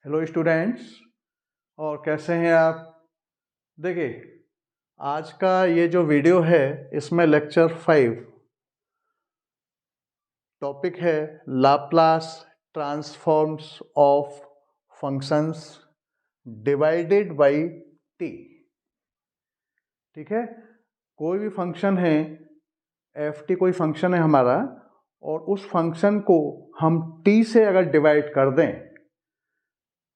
Hello students, और कैसे हैं आप। देखिए, आज का ये जो वीडियो है इसमें लेक्चर 5 टॉपिक है Laplace transforms of functions divided by T. ठीक है, कोई भी फंक्शन है, एफ टी कोई फंक्शन है हमारा, और उस फंक्शन को हम टी से अगर डिवाइड कर दें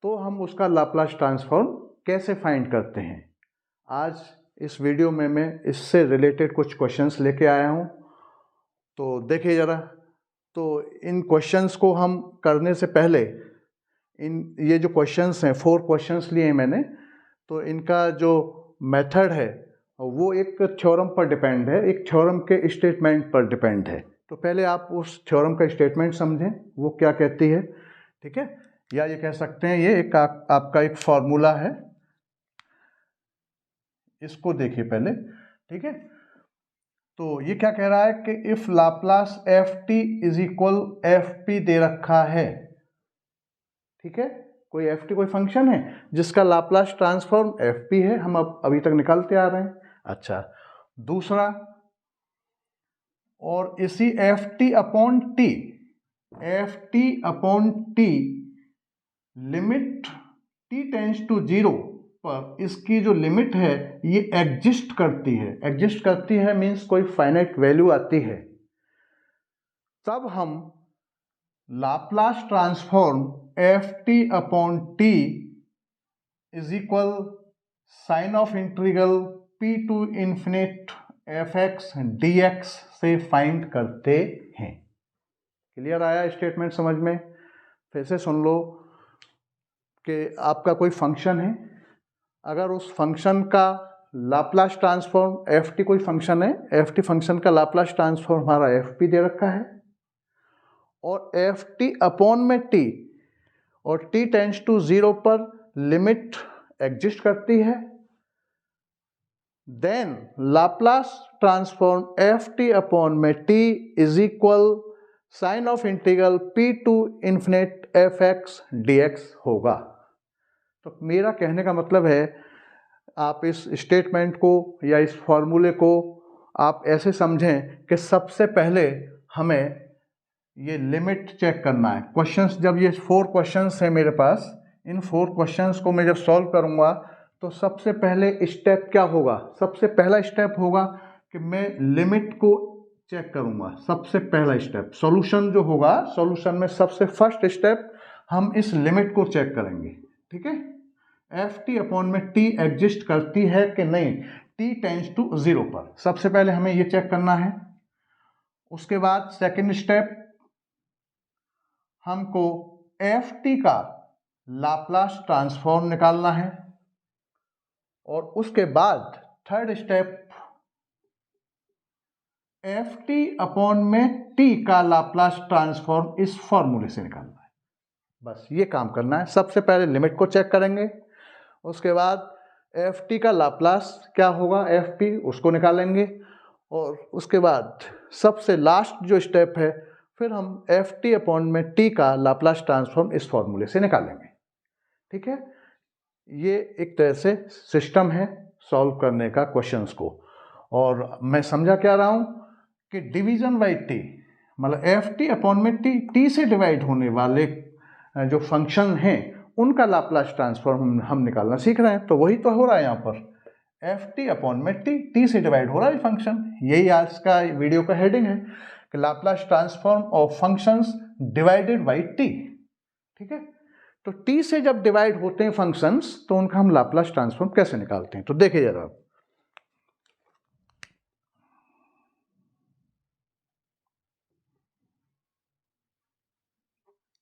तो हम उसका लाप्लास ट्रांसफॉर्म कैसे फाइंड करते हैं। आज इस वीडियो में मैं इससे रिलेटेड कुछ क्वेश्चंस लेके आया हूँ। तो देखिए ज़रा, तो इन क्वेश्चंस को हम करने से पहले ये जो क्वेश्चंस हैं 4 क्वेश्चंस लिए हैं मैंने, तो इनका जो मेथड है वो एक थ्योरम पर डिपेंड है, एक थ्योरम के स्टेटमेंट पर डिपेंड है। तो पहले आप उस थ्योरम का स्टेटमेंट समझें वो क्या कहती है। ठीक है, या ये कह सकते हैं ये एक आपका एक फॉर्मूला है, इसको देखिए पहले। ठीक है, तो ये क्या कह रहा है कि if Laplace F T is equal F P दे रखा है। ठीक है, कोई एफ टी कोई फंक्शन है जिसका लाप्लास ट्रांसफॉर्म एफ पी है, हम अब अभी तक निकालते आ रहे हैं। अच्छा, दूसरा, और इसी F T upon T, F T upon T limit T tends to 0 पर इसकी जो लिमिट है ये एग्जिस्ट करती है। एग्जिस्ट करती है मीन्स कोई फाइनाइट वैल्यू आती है, तब हम Laplace transform F T upon T is equal sign of integral P to infinite F X D X से फाइंड करते हैं। क्लियर आया स्टेटमेंट समझ में? फिर से सुन लो कि आपका कोई फंक्शन है, अगर उस फंक्शन का लाप्लास ट्रांसफॉर्म एफ टी कोई फंक्शन है, एफ टी फंक्शन का लाप्लास ट्रांसफॉर्म हमारा एफ पी दे रखा है, और एफ टी अपॉन में टी, और टी टेंड्स टू 0 पर लिमिट एग्जिस्ट करती है, then Laplace transform F T upon में T is equal sign of integral P to infinite F X D X होगा। तो मेरा कहने का मतलब है, आप इस स्टेटमेंट को या इस फॉर्मूले को आप ऐसे समझें कि सबसे पहले हमें ये लिमिट चेक करना है। क्वेश्चंस, जब ये 4 क्वेश्चंस हैं मेरे पास, इन 4 क्वेश्चंस को मैं जब सॉल्व करूंगा तो सबसे पहले स्टेप क्या होगा? सबसे पहला स्टेप होगा कि मैं लिमिट को चेक करूंगा। सबसे पहला स्टेप सॉल्यूशन जो होगा, सॉल्यूशन में सबसे फर्स्ट स्टेप हम इस लिमिट को चेक करेंगे। ठीक है, एफ टी अपॉन में टी एग्जिस्ट करती है कि नहीं टी टेंड्स टू 0 पर, सबसे पहले हमें ये चेक करना है। उसके बाद सेकंड स्टेप, हमको एफ टी का लाप्लास ट्रांसफॉर्म निकालना है, और उसके बाद third step F T upon में टी का लाप्लास ट्रांसफॉर्म इस फॉर्मूले से निकालना है। बस ये काम करना है। सबसे पहले लिमिट को चेक करेंगे, उसके बाद एफ टी का लाप्लास क्या होगा एफ पी, उसको निकालेंगे, और उसके बाद सबसे लास्ट जो स्टेप है, फिर हम एफ टी अपॉन में टी का लाप्लास ट्रांसफॉर्म इस फॉर्मूले से निकालेंगे। ठीक है, ये एक तरह से सिस्टम है सॉल्व करने का क्वेश्चंस को। और मैं समझा क्या रहा हूं कि डिवीजन बाई टी, मतलब एफ टी अपॉन में टी, टी से डिवाइड होने वाले जो फंक्शन हैं उनका लाप्लास ट्रांसफॉर्म हम निकालना सीख रहे हैं। तो वही तो हो रहा है यहाँ पर, एफ टी अपॉन में टी, टी से डिवाइड हो रहा है फंक्शन। यही आज का वीडियो का हेडिंग है कि Laplace transform of functions divided by T. ठीक है, तो टी से जब डिवाइड होते हैं फंक्शंस तो उनका हम लाप्लास ट्रांसफॉर्म कैसे निकालते हैं। तो देखिए जरा,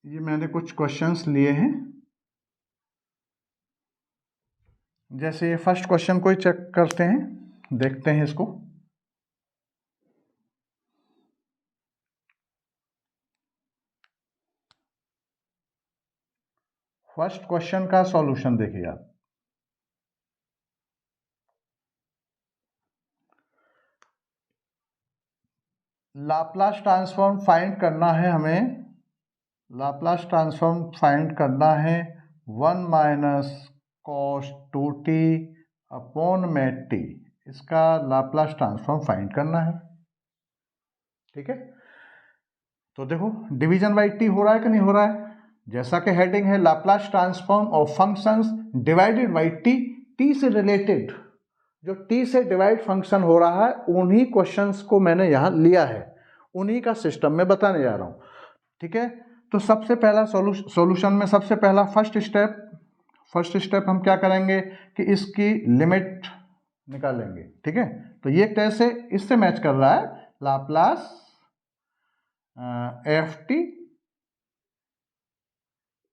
ये मैंने कुछ क्वेश्चंस लिए हैं। जैसे ये फर्स्ट क्वेश्चन को ही चेक करते हैं, देखते हैं इसको। फर्स्ट क्वेश्चन का सॉल्यूशन देखिए आप। लाप्लास ट्रांसफॉर्म फाइंड करना है हमें, लाप्लास ट्रांसफॉर्म फाइंड करना है 1 माइनस कॉस 2t अपॉन में t, इसका लाप्लास ट्रांसफॉर्म फाइंड करना है। ठीक है, तो देखो डिवीजन बाई t हो रहा है कि नहीं हो रहा है। जैसा कि हेडिंग है Laplace transform of functions divided by t, t से रिलेटेड जो t से डिवाइड फंक्शन हो रहा है उन्हीं क्वेश्चंस को मैंने यहाँ लिया है, उन्हीं का सिस्टम में बताने जा रहा हूँ। ठीक है, तो सबसे पहला सॉल्यूशन में सबसे पहला फर्स्ट स्टेप हम क्या करेंगे कि इसकी लिमिट निकालेंगे। ठीक है, तो ये कैसे इससे मैच कर रहा है, लाप्लास एफ टी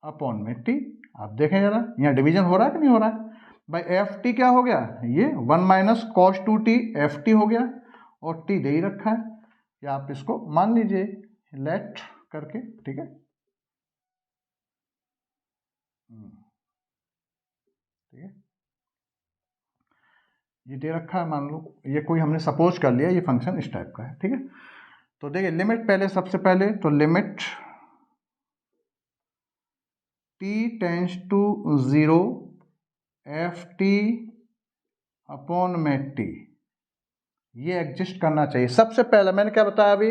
अपॉन में टी। आप देखें जरा यहाँ डिवीजन हो रहा है कि नहीं हो रहा है। भाई एफ टी क्या हो गया, ये 1 minus cos 2t F T हो गया और टी दे ही रखा है, या आप इसको मान लीजिए लेट करके। ठीक है, ठीक है, ये दे रखा है, मान लो ये कोई हमने सपोज कर लिया ये फंक्शन इस टाइप का है। ठीक है, तो देखिए लिमिट पहले सबसे पहले तो limit t tends to 0 F T upon में t, ये एग्जिस्ट करना चाहिए। सबसे पहले मैंने क्या बताया अभी,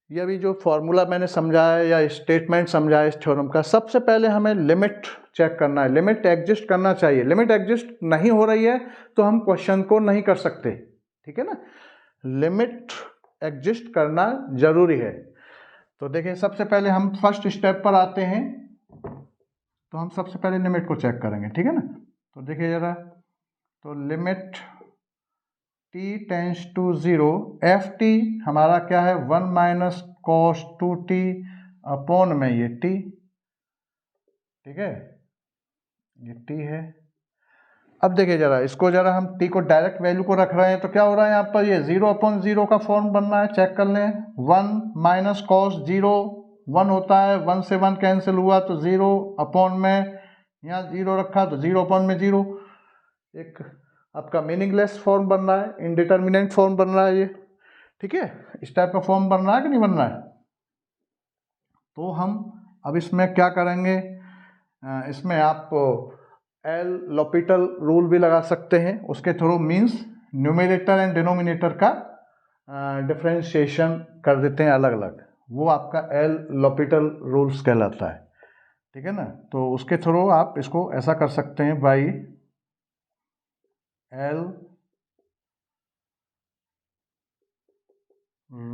ये अभी जो फॉर्मूला मैंने समझाया या स्टेटमेंट समझाया इस थ्योरम का, सबसे पहले हमें लिमिट चेक करना है, लिमिट एग्जिस्ट करना चाहिए। लिमिट एग्जिस्ट नहीं हो रही है तो हम क्वेश्चन को नहीं कर सकते। ठीक है ना, लिमिट एग्जिस्ट करना जरूरी है। तो देखिए सबसे पहले हम फर्स्ट स्टेप पर आते हैं, तो हम सबसे पहले लिमिट को चेक करेंगे। ठीक है ना, तो देखिए जरा, तो limit t tends to 0 F T हमारा क्या है 1 माइनस कॉस 2t अपॉन में ये t। ठीक है, ये t है। अब देखिए जरा इसको, जरा हम t को डायरेक्ट वैल्यू को रख रहे हैं तो क्या हो रहा है यहाँ पर, ये 0 अपॉन 0 का फॉर्म बन रहा है, चेक कर लें। 1 माइनस कॉस 0 1 होता है, 1 से 1 कैंसिल हुआ तो 0 अपॉन में यहाँ 0 रखा तो 0 अपॉन में 0, एक आपका मीनिंगलेस फॉर्म बन रहा है, इनडिटर्मिनेंट फॉर्म बन रहा है ये। ठीक है, इस टाइप का फॉर्म बन रहा है कि नहीं बन रहा है। तो हम अब इसमें क्या करेंगे, इसमें आप एल लॉपिटल रूल भी लगा सकते हैं, उसके through means numerator and denominator का डिफ्रेंशिएशन कर देते हैं अलग अलग, वो आपका एल लॉपिटल रूल्स कहलाता है। ठीक है ना, तो उसके थ्रू आप इसको ऐसा कर सकते हैं, बाई एल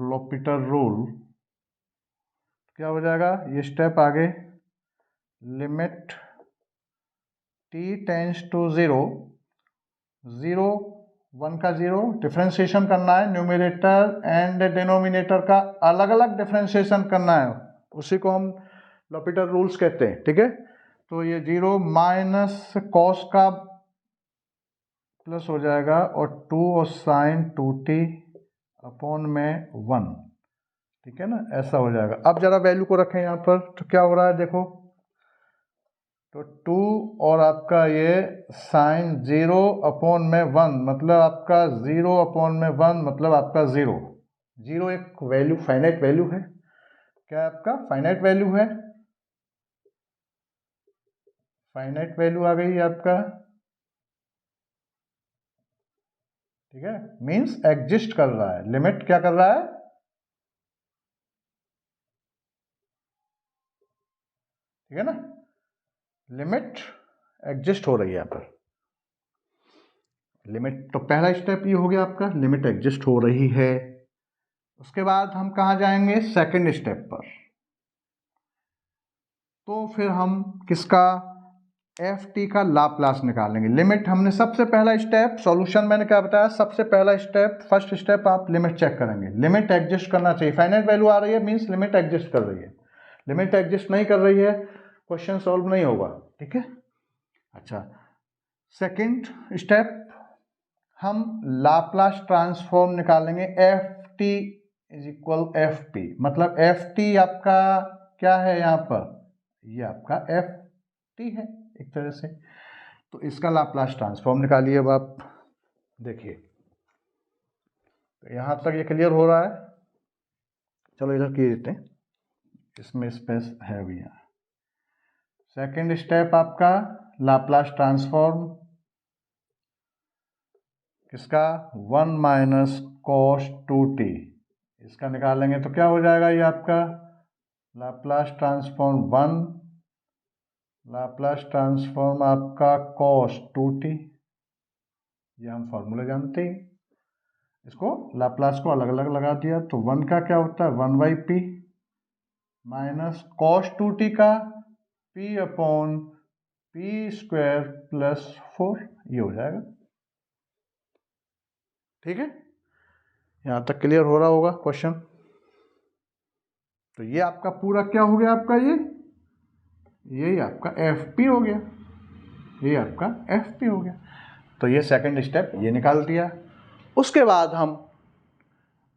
लॉपिटल रूल क्या हो जाएगा, ये स्टेप आगे लिमिट t टेंस टू 0 0 1 का 0 डिफ्रेंशिएशन करना है, न्यूमिनेटर एंड डिनोमिनेटर का अलग अलग डिफ्रेंशिएशन करना है, उसी को हम लॉपिटल रूल्स कहते हैं। ठीक है, तो ये 0 माइनस कॉस का प्लस हो जाएगा और 2 और साइन 2t अपॉन में 1। ठीक है ना, ऐसा हो जाएगा। अब जरा वैल्यू को रखें यहाँ पर, तो क्या हो रहा है देखो, तो 2 और आपका ये साइन 0 अपॉन में 1 मतलब आपका 0 अपॉन में 1 मतलब आपका 0। 0 एक वैल्यू फाइनाइट वैल्यू है, क्या आपका फाइनाइट वैल्यू है, फाइनाइट वैल्यू आ गई आपका। ठीक है, मींस एग्जिस्ट कर रहा है, लिमिट क्या कर रहा है, ठीक है ना, लिमिट एग्जिस्ट हो रही है यहाँ पर। लिमिट तो पहला स्टेप ये हो गया आपका, लिमिट एग्जिस्ट हो रही है। उसके बाद हम कहाँ जाएंगे, सेकंड स्टेप पर। तो फिर हम किसका, एफ टी का लाप्लास निकालेंगे। लिमिट हमने सबसे पहला स्टेप, सॉल्यूशन मैंने क्या बताया, सबसे पहला स्टेप फर्स्ट स्टेप आप लिमिट चेक करेंगे, लिमिट एग्जिस्ट करना चाहिए। फाइनाइट वैल्यू आ रही है मींस लिमिट एग्जिस्ट कर रही है, लिमिट एग्जिस्ट नहीं कर रही है क्वेश्चन सॉल्व नहीं होगा। ठीक है, अच्छा सेकंड स्टेप हम लाप्लास ट्रांसफॉर्म निकालेंगे, F T is equal F P, मतलब एफ टी आपका क्या है यहाँ पर, ये आपका एफ टी है एक तरह से। तो इसका लाप्लास ट्रांसफॉर्म निकालिए। अब आप देखिए, तो यहाँ तक ये क्लियर हो रहा है, चलो इधर किए देते हैं, इसमें स्पेस है भी यहाँ। सेकंड स्टेप आपका लाप्लास ट्रांसफॉर्म किसका, 1 माइनस कॉस 2t, इसका निकालेंगे तो क्या हो जाएगा, ये आपका लाप्लास ट्रांसफॉर्म 1 लाप्लास ट्रांसफॉर्म आपका कॉस 2t, ये हम फॉर्मूला जानते ही, इसको लाप्लास को अलग अलग लगा दिया तो 1 का क्या होता है 1/p माइनस कॉस 2t का p upon p square plus 4, ये हो जाएगा। ठीक है, यहाँ तक क्लियर हो रहा होगा क्वेश्चन। तो ये आपका पूरा क्या हो गया, आपका यही आपका FP हो गया, ये आपका FP हो गया। तो ये सेकंड स्टेप ये निकाल दिया। उसके बाद हम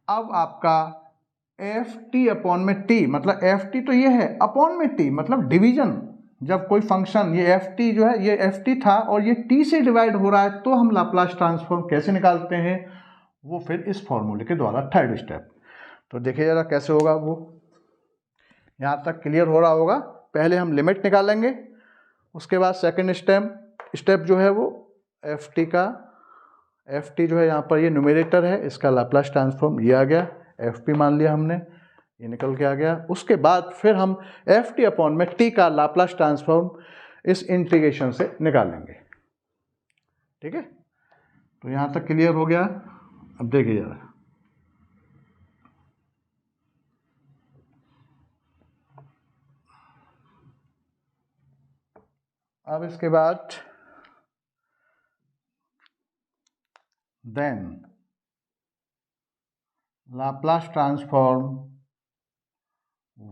अब आपका FT अपॉन में T, मतलब FT तो ये है अपॉन में T मतलब डिवीजन, जब कोई फंक्शन ये FT जो है ये FT था और ये T से डिवाइड हो रहा है तो हम लाप्लास ट्रांसफॉर्म कैसे निकालते हैं, वो फिर इस फॉर्मूले के द्वारा थर्ड स्टेप। तो देखिए जरा कैसे होगा वो, यहाँ तक क्लियर हो रहा होगा। पहले हम लिमिट निकालेंगे, उसके बाद सेकंड स्टेप जो है वो FT का, FT जो है यहाँ पर ये न्यूमरेटर है, इसका लाप्लास ट्रांसफॉर्म ये आ गया, FP मान लिया हमने, ये निकल के आ गया। उसके बाद फिर हम FT अपॉन में T का लाप्लास ट्रांसफॉर्म इस इंटीग्रेशन से निकालेंगे। ठीक है, तो यहाँ तक क्लियर हो गया। अब देखिए जरा, अब इसके बाद then Laplace transform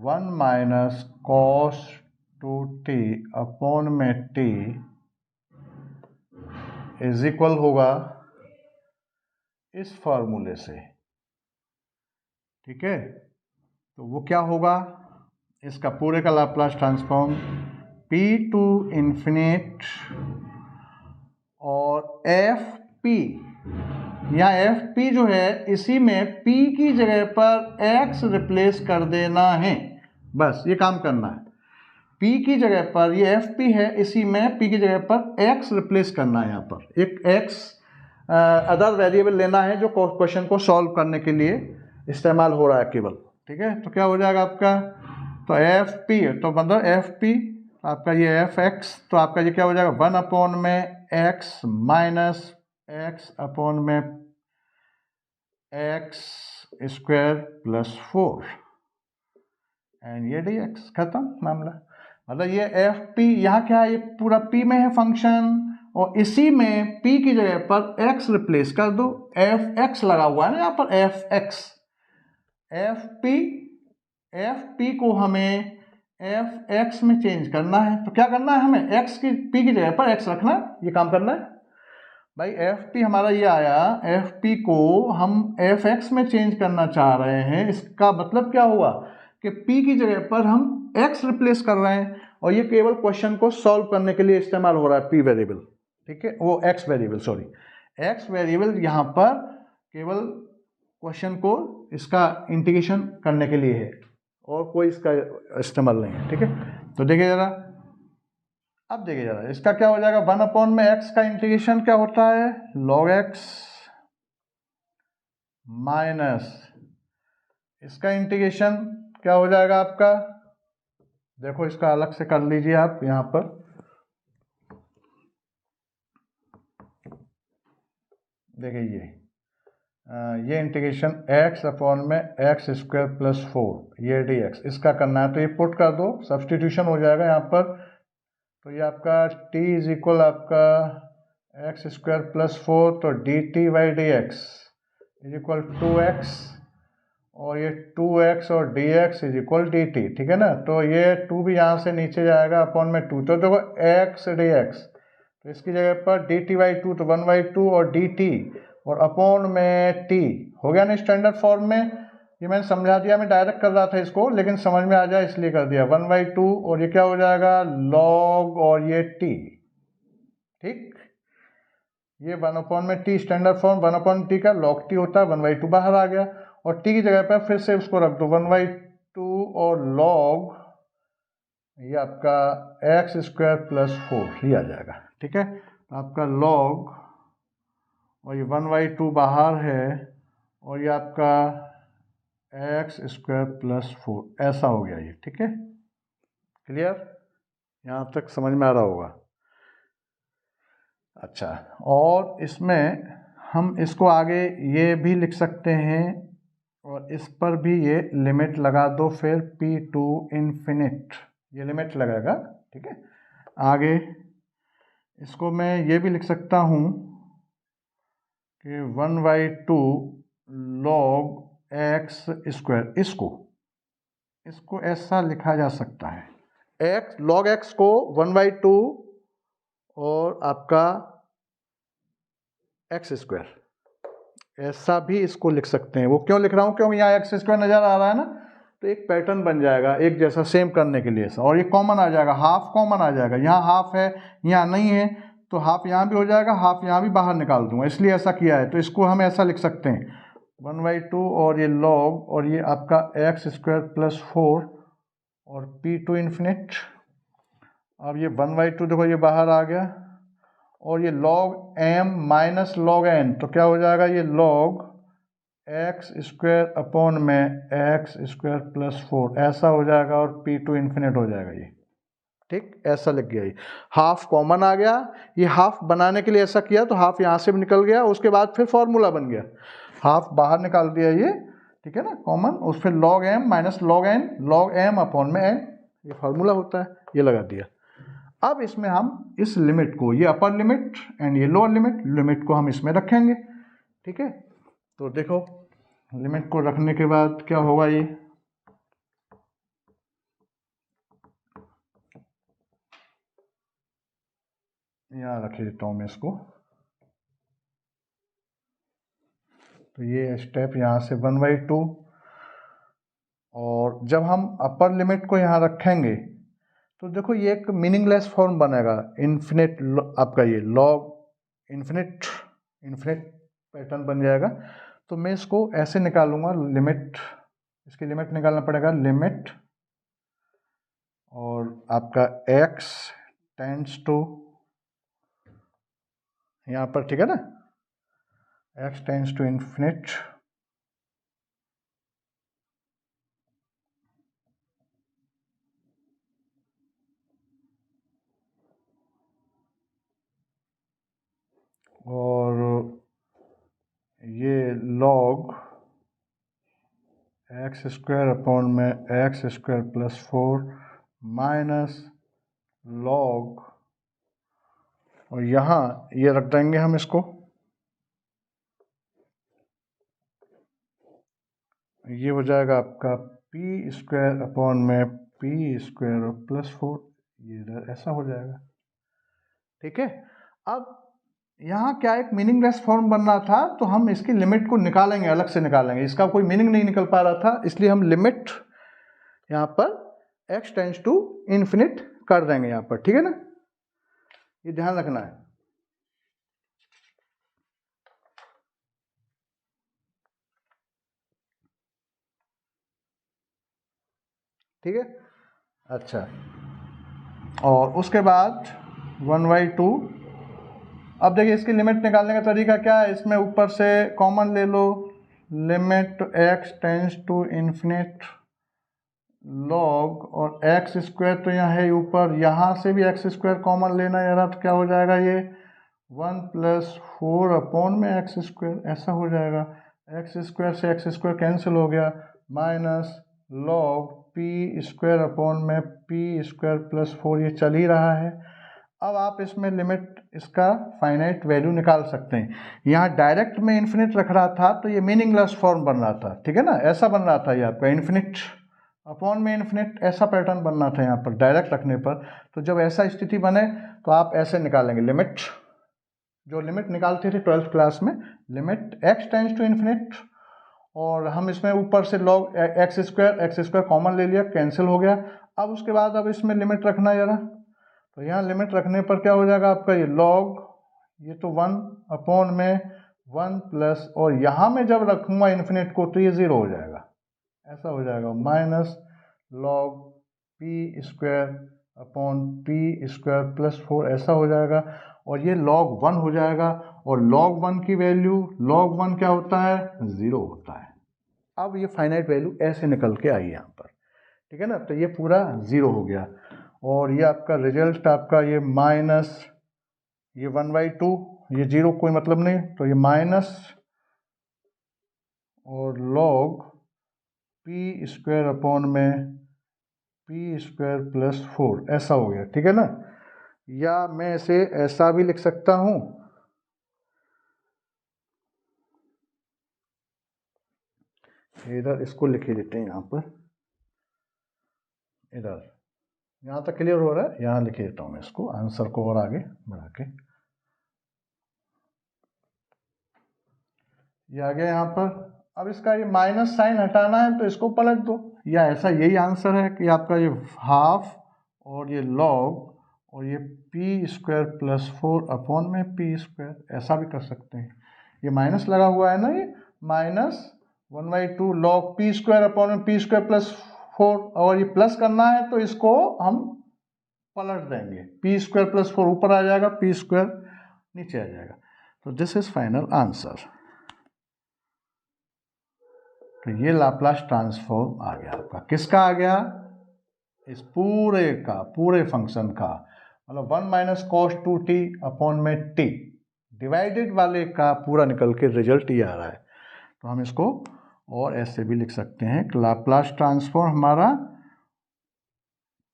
1 minus cos 2t upon में t इज इक्वल होगा इस फॉर्मूले से। ठीक है, तो वो क्या होगा, इसका पूरे का Laplace transform p to infinite और FP, यहाँ FP जो है इसी में P की जगह पर x रिप्लेस कर देना है, बस ये काम करना है। P की जगह पर ये FP है, इसी में P की जगह पर x रिप्लेस करना है, यहाँ पर एक x अदर वेरिएबल लेना है जो क्वेश्चन को सॉल्व करने के लिए इस्तेमाल हो रहा है केवल। ठीक है, तो क्या हो जाएगा आपका, तो FP तो मतलब FP आपका ये FX, तो आपका ये क्या हो जाएगा 1 अपॉन में x माइनस x अपॉन में x स्क्वायर प्लस 4 एंड ये dx, खत्म मामला। मतलब ये FP यहाँ क्या है, ये पूरा P में है फंक्शन और इसी में P की जगह पर x रिप्लेस कर दो, FX लगा हुआ है ना यहाँ पर, FX FP को हमें FX में चेंज करना है, तो क्या करना है हमें x की P की जगह पर x रखना है, ये काम करना है भाई। FP हमारा ये आया, FP को हम FX में चेंज करना चाह रहे हैं, इसका मतलब क्या हुआ कि P की जगह पर हम x रिप्लेस कर रहे हैं और ये केवल क्वेश्चन को सॉल्व करने के लिए इस्तेमाल हो रहा है P वेरिएबल। ठीक है, वो x variable, sorry x variable यहाँ पर केवल क्वेश्चन को इसका इंटीग्रेशन करने के लिए है और कोई इसका इस्तेमाल नहीं है। ठीक है, तो देखिए जरा, अब देखिए जरा इसका क्या हो जाएगा, 1 अपॉन में x का इंटीग्रेशन क्या होता है log x माइनस इसका इंटीग्रेशन क्या हो जाएगा आपका, देखो इसका अलग से कर लीजिए आप यहाँ पर, देखिए ये इंटीग्रेशन x अपॉन में x स्क्वायर प्लस 4 ये dx, इसका करना है तो ये पुट कर दो, सब्सटीट्यूशन हो जाएगा यहाँ पर। तो ये आपका t इज इक्वल आपका x स्क्वायर प्लस 4, तो dt by dx is equal 2x और ये 2x और dx इज इक्वल dt। ठीक है ना, तो ये 2 भी यहाँ से नीचे जाएगा अपॉन में 2, तो देखो x dx, तो इसकी जगह पर dt बाई 2, तो 1/2 और dt और अपॉन में t हो गया ना स्टैंडर्ड फॉर्म में। ये मैंने समझा दिया, मैं डायरेक्ट कर रहा था इसको लेकिन समझ में आ जाए इसलिए कर दिया, 1/2 और ये क्या हो जाएगा log और ये t। ठीक, ये 1 अपॉन में t standard form 1 upon t का log t होता है, 1/2 बाहर आ गया और t की जगह पर फिर से उसको रख दो 1/2 और log ये आपका एक्स स्क्वायर प्लस 4 ये आ जाएगा, ठीक है। तो आपका लॉग और ये 1/2 बाहर है और ये आपका एक्स स्क्वायर प्लस 4 ऐसा हो गया ये, ठीक है। क्लियर, यहाँ तक समझ में आ रहा होगा। अच्छा, और इसमें हम इसको आगे ये भी लिख सकते हैं और इस पर भी ये लिमिट लगा दो, फिर p2 इन्फिनिट ये लिमिट लगाएगा, ठीक है। आगे इसको मैं ये भी लिख सकता हूँ कि 1/2 लॉग एक्स स्क्वायर, इसको ऐसा लिखा जा सकता है। एक्स लॉग एक्स को 1/2 और आपका एक्स स्क्वायर ऐसा भी इसको लिख सकते हैं। वो क्यों लिख रहा हूँ, क्योंकि यहाँ एक्स स्क्वायर नज़र आ रहा है ना, तो एक पैटर्न बन जाएगा एक जैसा सेम करने के लिए ऐसा, और ये कॉमन आ जाएगा, हाफ कॉमन आ जाएगा। यहाँ हाफ है यहाँ नहीं है, तो हाफ यहाँ भी हो जाएगा, हाफ यहाँ भी बाहर निकाल दूंगा, इसलिए ऐसा किया है। तो इसको हम ऐसा लिख सकते हैं 1/2 और ये लॉग और ये आपका एक्स स्क्वायर प्लस 4 और p2 इन्फिनिट। अब ये 1/2 देखो ये बाहर आ गया और ये log m minus log n, तो क्या हो जाएगा ये लॉग एक्स स्क्वायर अपॉन में एक्स स्क्वायर प्लस 4 ऐसा हो जाएगा और p2 इन्फिनिट हो जाएगा ये, ठीक। ऐसा लग गया, ये हाफ कॉमन आ गया। ये हाफ बनाने के लिए ऐसा किया तो हाफ यहाँ से भी निकल गया, उसके बाद फिर फॉर्मूला बन गया, हाफ बाहर निकाल दिया ये, ठीक है ना, कॉमन। उस फिर log m minus log n, log m upon में n, ये फार्मूला होता है, ये लगा दिया। अब इसमें हम इस लिमिट को, ये अपर लिमिट एंड ये लोअर लिमिट को हम इसमें रखेंगे, ठीक है। तो देखो लिमिट को रखने के बाद क्या होगा, ये यहाँ रख देता हूँ मैं इसको। तो ये स्टेप यहाँ से 1/2, और जब हम अपर लिमिट को यहाँ रखेंगे तो देखो ये एक मीनिंगलेस फॉर्म बनेगा, इन्फिनिट आपका ये लॉग इन्फिनिट पैटर्न बन जाएगा। तो मैं इसको ऐसे निकालूंगा, लिमिट, इसकी लिमिट निकालना पड़ेगा, लिमिट और आपका x टेंड्स टू यहाँ पर, ठीक है ना, x टेंड्स टू इन्फिनिट और ये लॉग एक्स स्क्वायर अपॉन में x square plus 4 minus log, और यहाँ ये रख देंगे हम इसको, ये हो जाएगा आपका पी स्क्वायर अपॉन में पी स्क्वायर और प्लस 4, ये ऐसा हो जाएगा, ठीक है। अब यहाँ क्या एक मीनिंगलेस फॉर्म बन रहा था, तो हम इसकी लिमिट को निकालेंगे, अलग से निकालेंगे, इसका कोई मीनिंग नहीं निकल पा रहा था, इसलिए हम लिमिट यहाँ पर x टेंड्स टू इन्फिनिट कर देंगे यहाँ पर, ठीक है ना, ये ध्यान रखना है। ठीक है, अच्छा, और उसके बाद 1/2। अब देखिए इसकी लिमिट निकालने का तरीका क्या है, इसमें ऊपर से कॉमन ले लो, limit x tends to infinite log और एक्स स्क्वायर तो यहाँ है ऊपर, यहाँ से भी एक्स स्क्वायर कॉमन लेना यार, तो क्या हो जाएगा ये 1 + 4 अपॉन में एक्स स्क्वायर ऐसा हो जाएगा, एक्स स्क्वायर से एक्स स्क्वायर कैंसिल हो गया, minus log P square upon में पी स्क्वायर प्लस 4 ये चल ही रहा है। अब आप इसमें लिमिट इसका फाइनाइट वैल्यू निकाल सकते हैं। यहाँ डायरेक्ट में इन्फिनिट रख रहा था तो ये मीनिंगलेस फॉर्म बन रहा था, ठीक है ना, ऐसा बन रहा था ये आपका इन्फिनिट अपॉन में इन्फिनिट ऐसा पैटर्न बनना था यहाँ पर डायरेक्ट रखने पर। तो जब ऐसा स्थिति बने तो आप ऐसे निकालेंगे लिमिट, जो लिमिट निकालते थे 12th क्लास में, limit x tends to infinite, और हम इसमें ऊपर से लॉग एक्स स्क्वायर कॉमन ले लिया, कैंसिल हो गया। अब उसके बाद अब इसमें लिमिट रखना जरा, तो यहाँ लिमिट रखने पर क्या हो जाएगा आपका ये लॉग, ये तो 1 अपॉन में 1 प्लस, और यहाँ में जब रखूँगा इन्फिनिट को तो ये 0 हो जाएगा, ऐसा हो जाएगा, minus log P square upon P square plus 4 ऐसा हो जाएगा, और ये log 1 हो जाएगा, और log 1 की वैल्यू, log 1 क्या होता है, 0 होता है। अब ये फाइनाइट वैल्यू ऐसे निकल के आई यहाँ पर, ठीक है ना, तो ये पूरा 0 हो गया, और ये आपका रिजल्ट आपका ये माइनस ये 1/2, ये 0 कोई मतलब नहीं, तो ये माइनस और log पी स्क्वायर अपॉन में पी स्क्वायर प्लस 4 ऐसा हो गया, ठीक है ना। या मैं इसे ऐसा भी लिख सकता हूँ, इधर इसको लिख देते हैं यहाँ पर, इधर यहाँ तक क्लियर हो रहा है, यहाँ लिख देता हूँ मैं इसको, आंसर को और आगे बढ़ा के। ये आ गया यहाँ पर। अब इसका ये माइनस साइन हटाना है तो इसको पलट दो, या ऐसा यही आंसर है कि आपका ये हाफ और ये लॉग और ये पी स्क्वायर प्लस 4 अपॉन में पी स्क्वायर, ऐसा भी कर सकते हैं। ये माइनस लगा हुआ है ना, ये minus 1/2 log P square upon में पी स्क्वायर प्लस 4, और ये प्लस करना है तो इसको हम पलट देंगे, पी स्क्वायर प्लस 4 ऊपर आ जाएगा, पी स्क्वायर नीचे आ जाएगा। तो दिस इज फाइनल आंसर। तो ये लाप्लास ट्रांसफॉर्म आ गया आपका, किसका आ गया, इस पूरे का, पूरे फंक्शन का, मतलब 1 माइनस कॉस 2t अपॉन में t डिवाइडेड वाले का पूरा निकल के रिजल्ट ये आ रहा है। तो हम इसको और ऐसे भी लिख सकते हैं कि लाप्लास ट्रांसफॉर्म हमारा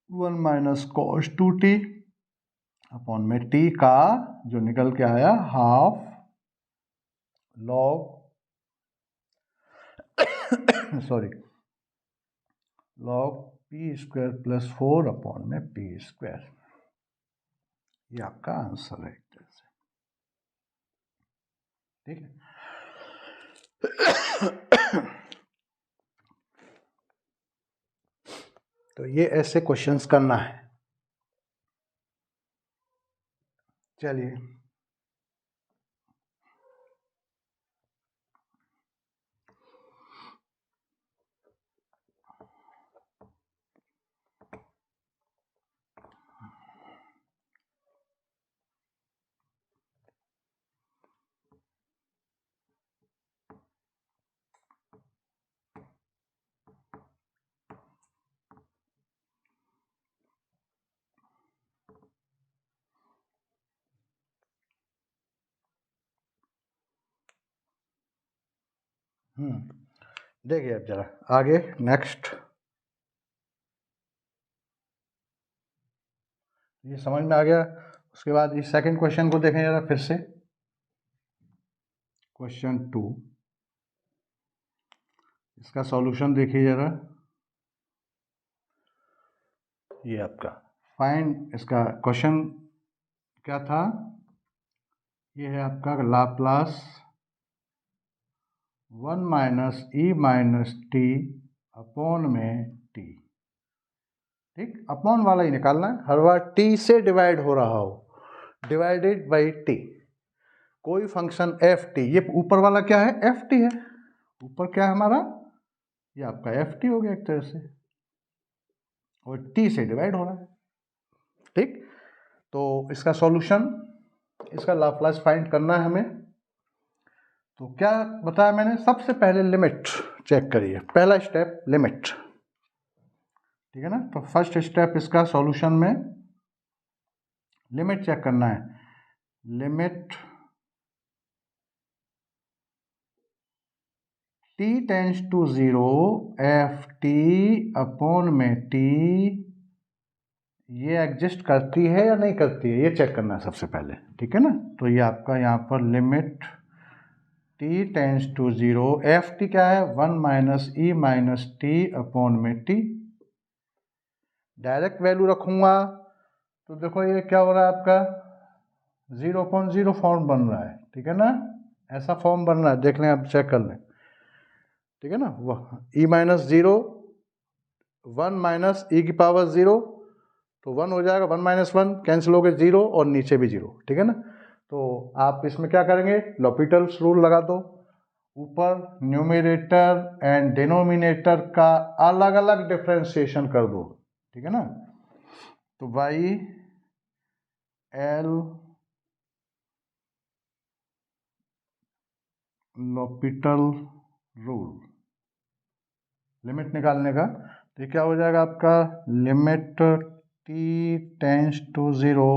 1 माइनस कॉस 2t अपॉन में t का जो निकल के आया half log sorry log P square plus 4 upon में पी स्क्वायर, ये आपका आंसर है एक तरह से, ठीक है। तो ये ऐसे क्वेश्चंस करना है। चलिए देखिए अब जरा आगे नेक्स्ट, ये समझ में आ गया। उसके बाद इस सेकंड क्वेश्चन को देखें जरा फिर से, क्वेश्चन 2, इसका सॉल्यूशन देखिए जरा। ये आपका फाइंड, इसका क्वेश्चन क्या था, ये है आपका लाप्लास 1 माइनस ई माइनस टी अपॉन में टी, ठीक, अपॉन वाला ही निकालना है, हर बार टी से डिवाइड हो रहा हो, डिवाइडेड बाई टी, कोई फंक्शन एफ टी, ये ऊपर वाला क्या है, एफ टी है, ऊपर क्या है हमारा, ये आपका एफ टी हो गया एक तरह से, और टी से डिवाइड हो रहा है, ठीक। तो इसका सॉल्यूशन, इसका लाप्लास फाइंड करना है हमें। तो क्या बताया मैंने, सबसे पहले लिमिट चेक करिए, पहला स्टेप लिमिट, ठीक है ना। तो फर्स्ट स्टेप इसका सॉल्यूशन में लिमिट चेक करना है, limit t tends to 0 F T upon में t, ये एग्जिस्ट करती है या नहीं करती है, ये चेक करना है सबसे पहले, ठीक है ना। तो ये आपका यहाँ पर limit t tends to 0 F T क्या है, 1 माइनस ई माइनस टी अपॉन में t, डायरेक्ट वैल्यू रखूँगा तो देखो ये क्या हो रहा है आपका 0/0 फॉर्म बन रहा है, ठीक है ना, ऐसा फॉर्म बन रहा है, देख लें आप, चेक कर लें, ठीक है ना। वह ई माइनस 0 1 माइनस ई की पावर 0, तो 1 हो जाएगा, 1 माइनस 1 कैंसिल हो गए 0, और नीचे भी 0, ठीक है ना। तो आप इसमें क्या करेंगे, लॉपिटल्स रूल लगा दो, ऊपर न्यूमरेटर एंड डिनोमिनेटर का अलग अलग डिफ्रेंशिएशन कर दो, ठीक है ना। तो by L'Hopital rule limit निकालने का, तो ये क्या हो जाएगा आपका, limit T tends to zero,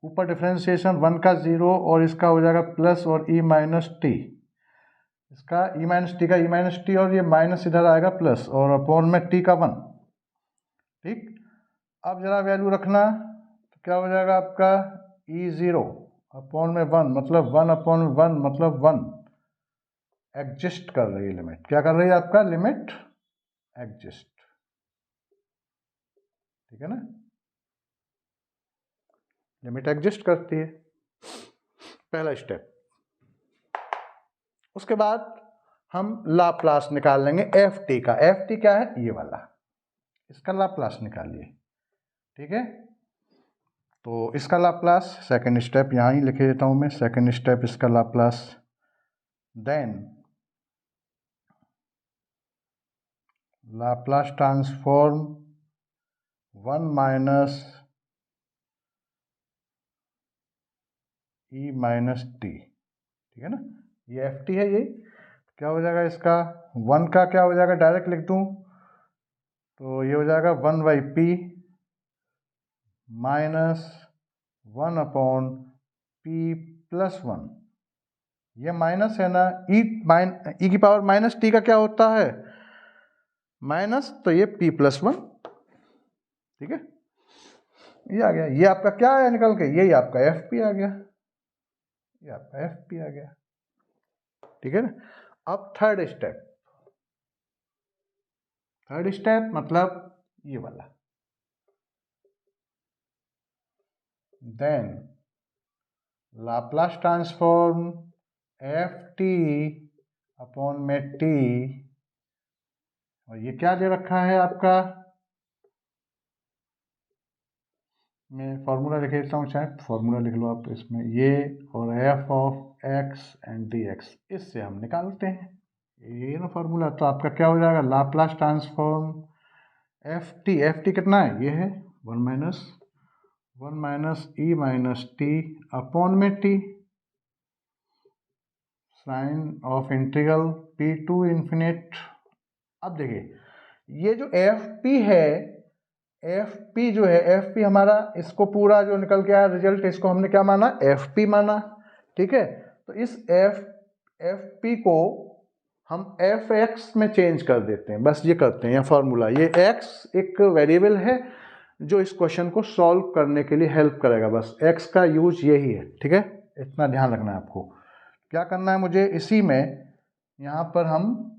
ऊपर डिफ्रेंशिएशन 1 का 0 और इसका हो जाएगा प्लस और ई माइनस टी, इसका ई माइनस टी का ई माइनस टी और ये माइनस इधर आएगा प्लस और अपॉन में टी का 1। ठीक, अब जरा वैल्यू रखना, तो क्या हो जाएगा आपका ई ज़ीरो अपॉन में 1 मतलब 1 अपॉन में 1 मतलब 1 एग्जिस्ट कर रही है लिमिट, क्या कर रही है आपका, लिमिट एग्जिस्ट। ठीक है ना, लिमिट एग्जिस्ट करती है, पहला स्टेप। उसके बाद हम लाप्लास निकाल लेंगे एफ टी का। एफ टी क्या है, ये वाला, इसका लाप्लास निकालिए। ठीक है, तो इसका लाप्लास सेकंड स्टेप यहाँ ही लिखे देता हूँ मैं, सेकंड स्टेप इसका Laplace, then Laplace transform 1 minus ई माइनस टी। ठीक है ना, ये एफ टी है, ये क्या हो जाएगा इसका 1 का क्या हो जाएगा, डायरेक्ट लिख दूँ तो ये हो जाएगा 1 by P minus 1 upon P plus 1, ये माइनस है ना, ई की पावर माइनस टी का क्या होता है माइनस, तो ये p प्लस 1। ठीक है, ये आ गया, ये आपका क्या आया निकल के, यही आपका एफ पी आ गया, ये आपका एफ पी आ गया। ठीक है ना, अब थर्ड स्टेप मतलब ये वाला, then Laplace transform F T upon में टी, और ये क्या दे रखा है आपका, मैं फार्मूला लिख देता हूँ, चाहे फार्मूला लिख लो आप इसमें, ये और F of x and D x, इससे हम निकालते हैं, ये ना फार्मूला। तो आपका क्या हो जाएगा, लाप्लास ट्रांसफॉर्म एफ टी कितना है, ये है 1 माइनस ई माइनस टी अपॉन में T, sign of integral P to infinite. अब देखिए ये जो एफ पी है, एफ पी जो है, एफ पी हमारा इसको पूरा जो निकल के आया रिजल्ट, इसको हमने क्या माना, एफ पी माना। ठीक है, तो इस एफ पी को हम एफ एक्स में चेंज कर देते हैं, बस ये करते हैं, यह फॉर्मूला, ये एक्स एक वेरिएबल है जो इस क्वेश्चन को सॉल्व करने के लिए हेल्प करेगा, बस एक्स का यूज यही है। ठीक है, इतना ध्यान रखना है आपको। क्या करना है मुझे, इसी में यहाँ पर हम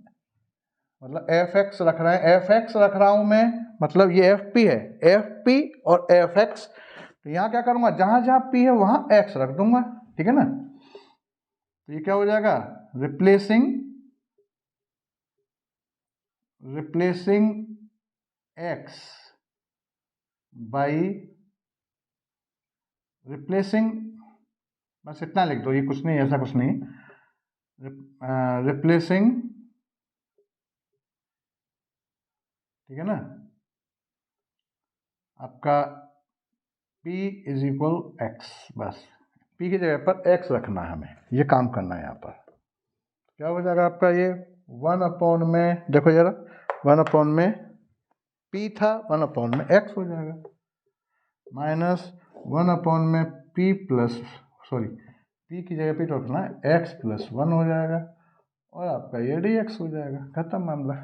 मतलब एफ एक्स रख रहे हैं, एफ एक्स रख रहा हूँ मैं, मतलब ये एफ पी है, एफ पी और एफ एक्स, तो यहाँ क्या करूँगा, जहाँ जहाँ पी है वहाँ एक्स रख दूंगा। ठीक है ना, तो ये क्या हो जाएगा, रिप्लेसिंग एक्स बाई रिप्लेसिंग, बस इतना लिख दो, ये कुछ नहीं, ऐसा कुछ नहीं, रिप्लेसिंग, ठीक है ना, आपका p इज इक्वल एक्स, बस p की जगह पर x रखना है हमें, ये काम करना है। यहाँ पर क्या हो जाएगा आपका, ये 1 अपॉन में, देखो जरा 1 अपॉन में p था, 1 अपॉन में x हो जाएगा, माइनस 1 अपॉन में p प्लस, सॉरी p की जगह पे रखना है x प्लस 1 हो जाएगा, और आपका ये dx हो जाएगा, खत्म मामला।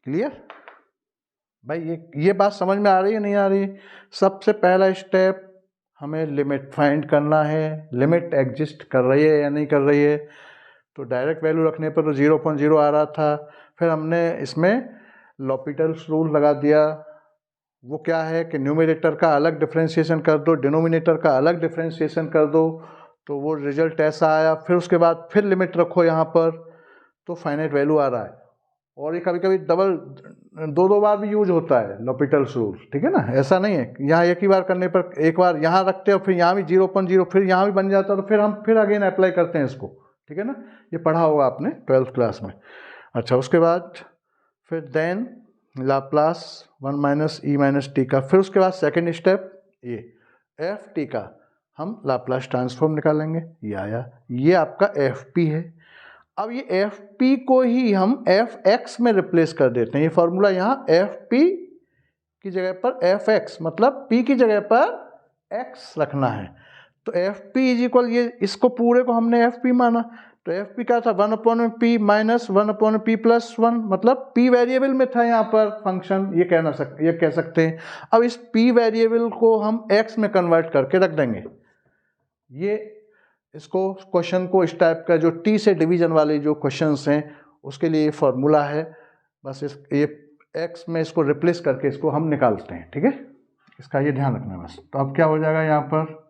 क्लियर भाई, ये बात समझ में आ रही है नहीं आ रही। सबसे पहला स्टेप हमें लिमिट फाइंड करना है, लिमिट एग्जिस्ट कर रही है या नहीं कर रही है। तो डायरेक्ट वैल्यू रखने पर तो 0.0 आ रहा था, फिर हमने इसमें लॉपिटल्स रूल लगा दिया। वो क्या है कि न्यूमरेटर का अलग डिफ्रेंशिएशन कर दो, डिनोमिनेटर का अलग डिफ्रेंशिएशन कर दो, तो वो रिजल्ट ऐसा आया। फिर उसके बाद फिर लिमिट रखो यहाँ पर, तो फाइनाइट वैल्यू आ रहा है। और ये कभी कभी दो बार भी यूज होता है लॉपिटल्स रूल। ठीक है ना, ऐसा नहीं है यहाँ एक ही बार करने पर, एक बार यहाँ रखते हैं और फिर यहाँ भी 0.0, फिर यहाँ भी बन जाता है, तो फिर हम फिर अगेन अप्लाई करते हैं इसको। ठीक है ना, ये पढ़ा होगा आपने 12th क्लास में। अच्छा, उसके बाद फिर देन लाप्लास 1 माइनस ई माइनस टी का। फिर उसके बाद सेकेंड स्टेप ये एफ टी का हम लाप्लास ट्रांसफॉर्म निकालेंगे, ये आया, ये आपका एफ पी है। अब ये एफ पी को ही हम एफ एक्स में रिप्लेस कर देते हैं। ये फॉर्मूला यहाँ एफ पी की जगह पर एफ एक्स, मतलब पी की जगह पर एक्स रखना है। तो एफ पी इज इक्वल, ये इसको पूरे को हमने एफ पी माना, तो एफ पी क्या था 1/p माइनस 1/p प्लस 1, मतलब p वेरिएबल में था यहाँ पर फंक्शन, ये कह सकते हैं। अब इस p वेरिएबल को हम x में कन्वर्ट करके रख देंगे। ये इसको क्वेश्चन को इस टाइप का जो t से डिवीजन वाले जो क्वेश्चंस हैं उसके लिए ये फॉर्मूला है। बस ये x में इसको रिप्लेस करके इसको हम निकालते हैं, ठीक है, इसका ये ध्यान रखना है बस। तो अब क्या हो जाएगा यहाँ पर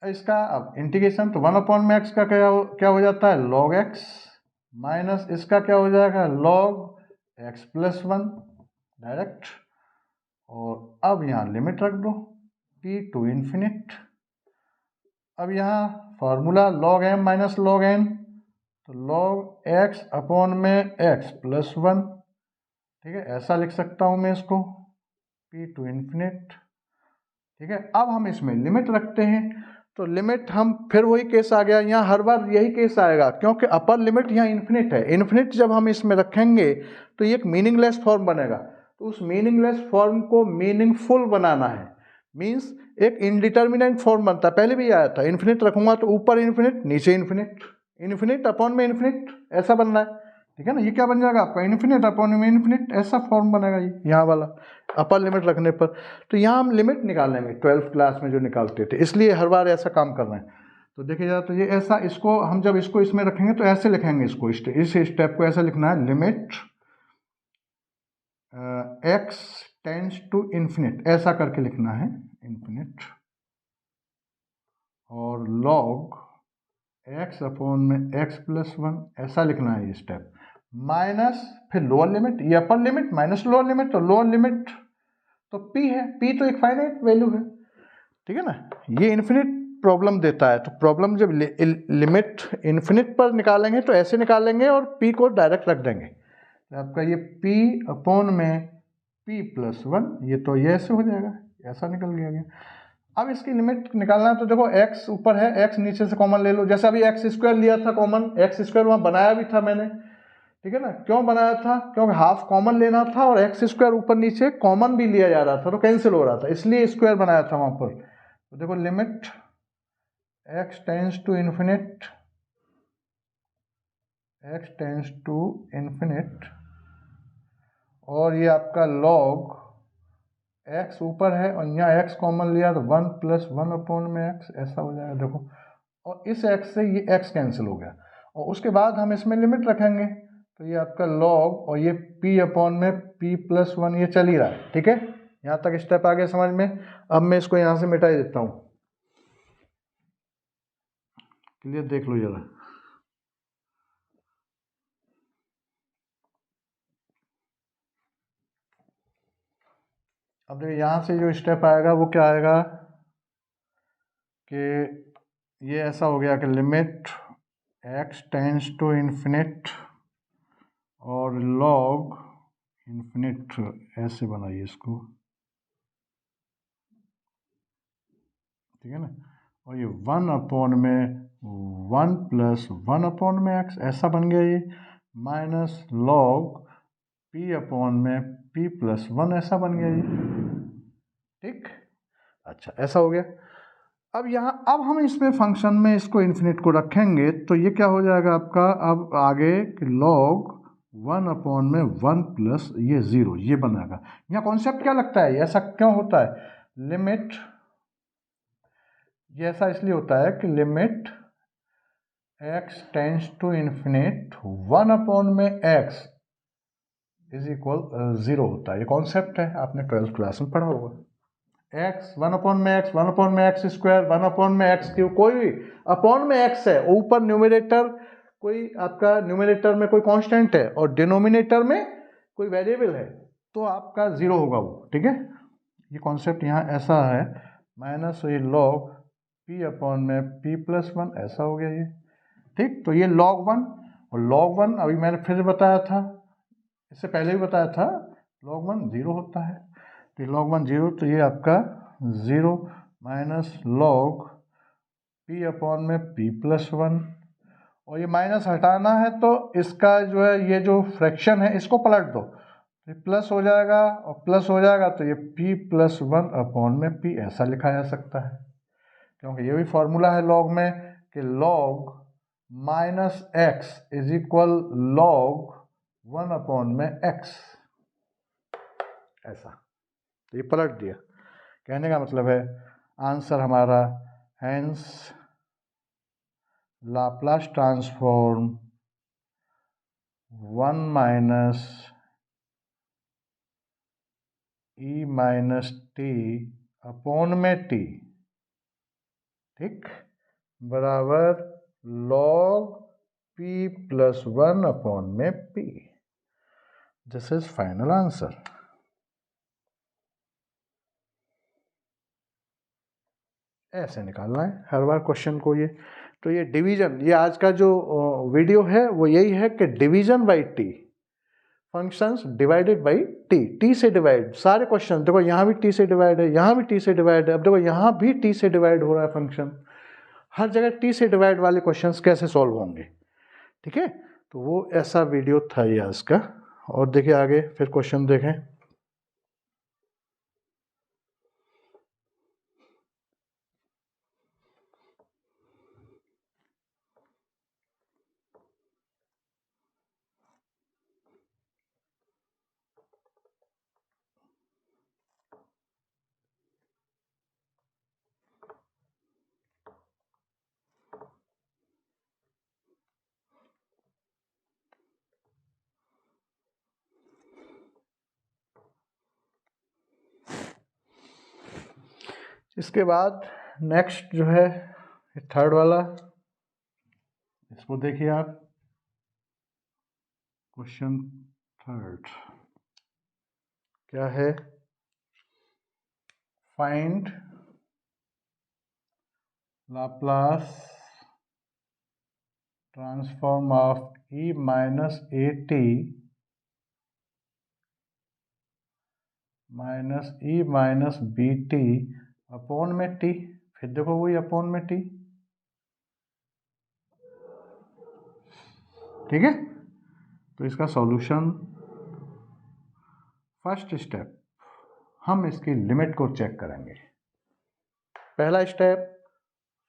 इसका, अब इंटीग्रेशन, तो 1/x का क्या हो जाता है log x, माइनस इसका क्या हो जाएगा log x प्लस 1 डायरेक्ट, और अब यहाँ लिमिट रख दो p टू इन्फिनिट। अब यहाँ formula log m minus log n, तो log x अपॉन में x प्लस 1, ठीक है, ऐसा लिख सकता हूँ मैं इसको, p टू इन्फिनिट, ठीक है। अब हम इसमें लिमिट रखते हैं, तो लिमिट हम फिर वही केस आ गया, यहाँ हर बार यही केस आएगा क्योंकि अपर लिमिट यहाँ इन्फिनिट है। इन्फिनिट जब हम इसमें रखेंगे तो ये एक मीनिंगलेस फॉर्म बनेगा, तो उस मीनिंगलेस फॉर्म को मीनिंगफुल बनाना है, मीन्स एक इनडिटर्मिनेंट फॉर्म बनता है, पहले भी आया था, इन्फिनिट रखूंगा तो ऊपर इन्फिनिट नीचे इन्फिनिट, इन्फिनिट अपॉन में इन्फिनिट, ऐसा बनना है, ठीक है ना। ये क्या बन जाएगा आपका इन्फिनिट अपॉन में इन्फिनिट, ऐसा फॉर्म बनेगा ये यहाँ वाला अपर लिमिट रखने पर। तो यहाँ हम लिमिट निकालेंगे 12th क्लास में जो निकालते थे, इसलिए हर बार ऐसा काम कर रहे हैं। तो देखिए जाए तो ये ऐसा, इसको हम जब इसको इसमें रखेंगे तो ऐसे लिखेंगे इसको, इस स्टेप को ऐसा लिखना है, limit x tends to infinite, ऐसा करके लिखना है इन्फिनिट, और log x अपॉन में x प्लस 1, ऐसा लिखना है ये स्टेप, माइनस फिर लोअर लिमिट, ये upper limit minus lower limit, तो लोअर लिमिट तो p है, p तो एक फाइनाइट वैल्यू है, ठीक है ना। ये इन्फिनिट प्रॉब्लम देता है, तो प्रॉब्लम जब लिमिट इन्फिनिट पर निकालेंगे तो ऐसे निकालेंगे और p को डायरेक्ट रख देंगे, तो आपका ये p अपॉन में p प्लस 1, ये तो ये ऐसे हो जाएगा, ऐसा निकल गया। अब इसकी लिमिट निकालना है, तो देखो x ऊपर है, x नीचे से कॉमन ले लो, जैसे अभी x स्क्वायर लिया था कॉमन, x स्क्वायर वहाँ बनाया भी था मैंने, ठीक है ना। क्यों बनाया था, क्योंकि हाफ कॉमन लेना था और एक्स स्क्वायर ऊपर नीचे कॉमन भी लिया जा रहा था तो कैंसिल हो रहा था, इसलिए स्क्वायर बनाया था वहां पर। तो देखो limit x tends to infinite, x tends to infinite, और ये आपका log x ऊपर है और यहाँ x कॉमन लिया तो 1 प्लस 1 अपॉन में x, ऐसा हो जाएगा देखो, और इस x से ये x कैंसिल हो गया, और उसके बाद हम इसमें लिमिट रखेंगे, तो ये आपका log और ये p अपॉन में p प्लस 1, ये चल ही रहा है, ठीक है। यहाँ तक स्टेप आगे समझ में। अब मैं इसको यहाँ से मिटा ही देता हूँ, क्लियर देख लो जरा। अब देखिए यहाँ से जो स्टेप आएगा वो क्या आएगा कि ये ऐसा हो गया कि limit x tends to infinite और log इन्फिनिट, ऐसे बनाइए इसको, ठीक है ना, और ये 1 अपॉन में 1 प्लस 1 अपॉन में x, ऐसा बन गया ये, माइनस log p अपॉन में p प्लस 1, ऐसा बन गया ये, ठीक, अच्छा ऐसा हो गया। अब यहाँ अब हम इसमें फंक्शन में इसको इन्फिनिट को रखेंगे तो ये क्या हो जाएगा आपका, अब आगे कि log 1 अपॉन में 1 प्लस ये 0, ये बनेगा। यहाँ कॉन्सेप्ट क्या लगता है, ऐसा क्यों होता है, लिमिट, ये ऐसा इसलिए होता है कि limit x tends to infinite 1 upon में x इज इक्वल 0 होता है, ये कॉन्सेप्ट है, आपने 12th क्लास में पढ़ा होगा। x 1 अपॉन में x, 1 अपॉन में x स्क्वायर, 1 अपॉन में x क्यूब, कोई भी अपॉन में x है, ऊपर न्यूमरेटर कोई आपका, न्यूमरेटर में कोई कांस्टेंट है और डिनोमिनेटर में कोई वेरिएबल है तो आपका 0 होगा वो, ठीक है। ये कॉन्सेप्ट यहाँ ऐसा है, माइनस ये log p अपॉन में p प्लस 1, ऐसा हो गया ये, ठीक। तो ये log 1 और log 1 अभी मैंने फिर बताया था, इससे पहले भी बताया था log 1 0 होता है, तो log 1 0, तो ये आपका 0 माइनस लॉग p अपॉन में p प्लस 1, और ये माइनस हटाना है तो इसका जो है ये जो फ्रैक्शन है इसको पलट दो, तो प्लस हो जाएगा, और प्लस हो जाएगा तो ये p प्लस 1 अपॉन में p ऐसा लिखा जा सकता है, क्योंकि ये भी फॉर्मूला है लॉग में कि log minus x is equal log 1 upon में x, ऐसा। तो ये पलट दिया, कहने का मतलब है आंसर हमारा हैंस लाप्लास ट्रांसफॉर्म 1 माइनस ई माइनस टी अपॉन में टी, ठीक, बराबर लॉग p प्लस 1 अपॉन में p। This is final answer. ऐसे निकालना है हर बार क्वेश्चन को ये। तो ये डिवीजन, ये आज का जो वीडियो है वो यही है कि division by T, functions divided by T, T से डिवाइड सारे क्वेश्चन। देखो यहाँ भी टी से डिवाइड है, यहाँ भी टी से डिवाइड है, अब देखो यहाँ भी टी से डिवाइड हो रहा है फंक्शन, हर जगह टी से डिवाइड वाले क्वेश्चंस कैसे सॉल्व होंगे, ठीक है। तो वो ऐसा वीडियो था ये आज का। और देखिए आगे फिर क्वेश्चन देखें। इसके बाद नेक्स्ट जो है थर्ड वाला, इसको देखिए आप, क्वेश्चन थर्ड क्या है, find Laplace transform of E minus A T minus E minus B T upon में टी। फिर देखो वही अपॉन में टी, ठीक है। तो इसका सॉल्यूशन, फर्स्ट स्टेप हम इसकी लिमिट को चेक करेंगे, पहला स्टेप।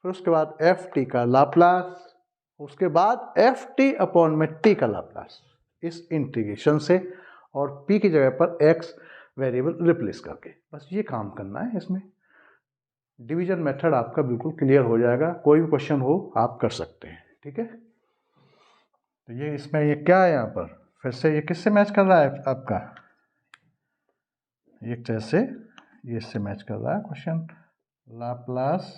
फिर उसके बाद एफ टी का लाप्लास, उसके बाद एफ टी अपॉन में टी का लाप्लास, इस इंटीग्रेशन से, और पी की जगह पर एक्स वेरिएबल रिप्लेस करके, बस ये काम करना है। इसमें डिवीजन मेथड आपका बिल्कुल क्लियर हो जाएगा, कोई भी क्वेश्चन हो आप कर सकते हैं, ठीक है। तो ये इसमें ये क्या है यहाँ पर, फिर से ये किससे मैच कर रहा है आपका, एक जैसे ये इससे मैच कर रहा है question, Laplace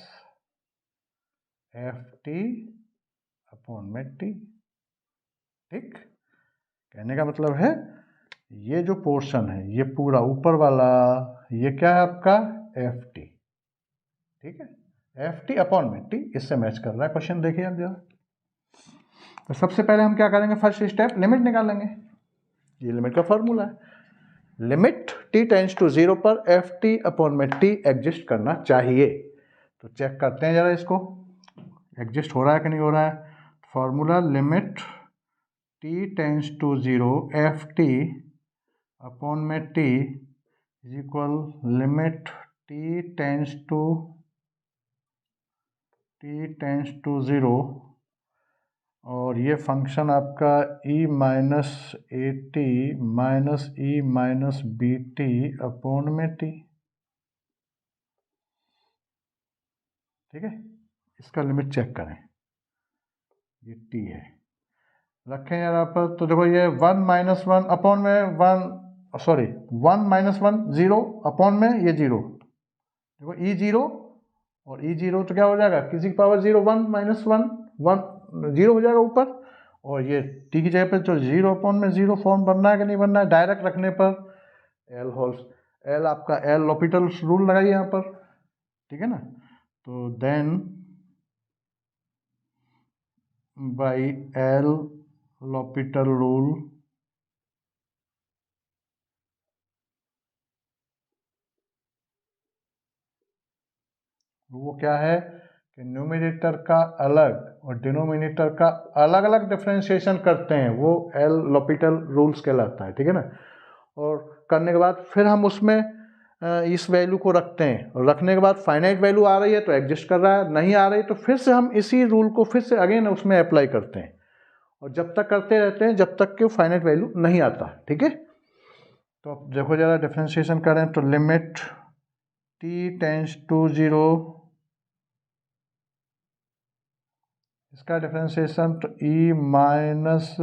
F T upon में टी, ठीक। कहने का मतलब है ये जो पोर्शन है ये पूरा ऊपर वाला, ये क्या है आपका एफ टी, ठीक है, एफ टी अपॉन में टी, इससे मैच कर रहा है क्वेश्चन। देखिए आप जरा, तो सबसे पहले हम क्या करेंगे, फर्स्ट स्टेप लिमिट निकालेंगे। ये लिमिट का फॉर्मूला है, लिमिट t टेंड्स टू 0 पर एफ टी अपॉन में टी एग्जिस्ट करना चाहिए। तो चेक करते हैं जरा इसको, एग्जिस्ट हो रहा है कि नहीं हो रहा है। Formula limit t tends to 0 F T upon में t is equal limit t tends to 0, और ये फंक्शन आपका e minus A T minus E minus B T upon में टी, ठीक है। इसका लिमिट चेक करें, ये टी है, रखें यहाँ पर। तो देखो ये 1 माइनस 1 अपॉन में 1, सॉरी 1 माइनस 1 0 अपॉन में ये 0, देखो ई 0 और ई 0, तो क्या हो जाएगा, किसी की पावर 0, 1 माइनस 1 1 0 हो जाएगा ऊपर, और ये टी की जगह पे तो 0 अपॉन में 0 फॉर्म बनना है कि नहीं बनना है, डायरेक्ट रखने पर एल होल्स, एल आपका एल लॉपिटल रूल लगाइए यहाँ पर, ठीक है ना। तो then by L'Hopital rule वो क्या है कि न्यूमरेटर का अलग और डिनोमिनेटर का अलग अलग डिफ्रेंशिएशन करते हैं, वो एल लॉपिटल रूल्स कहलाता है, ठीक है ना। और करने के बाद फिर हम उसमें इस वैल्यू को रखते हैं, और रखने के बाद फाइनाइट वैल्यू आ रही है तो एग्जिस्ट कर रहा है, नहीं आ रही तो फिर से हम इसी रूल को फिर से अगेन उसमें अप्लाई करते हैं, और जब तक करते रहते हैं जब तक कि फाइनाइट वैल्यू नहीं आता, ठीक है। तो अब देखो जरा डिफ्रेंशिएशन करें तो लिमिट t टेंस टू 0, इसका डिफ्रेंशिएशन तो e माइनस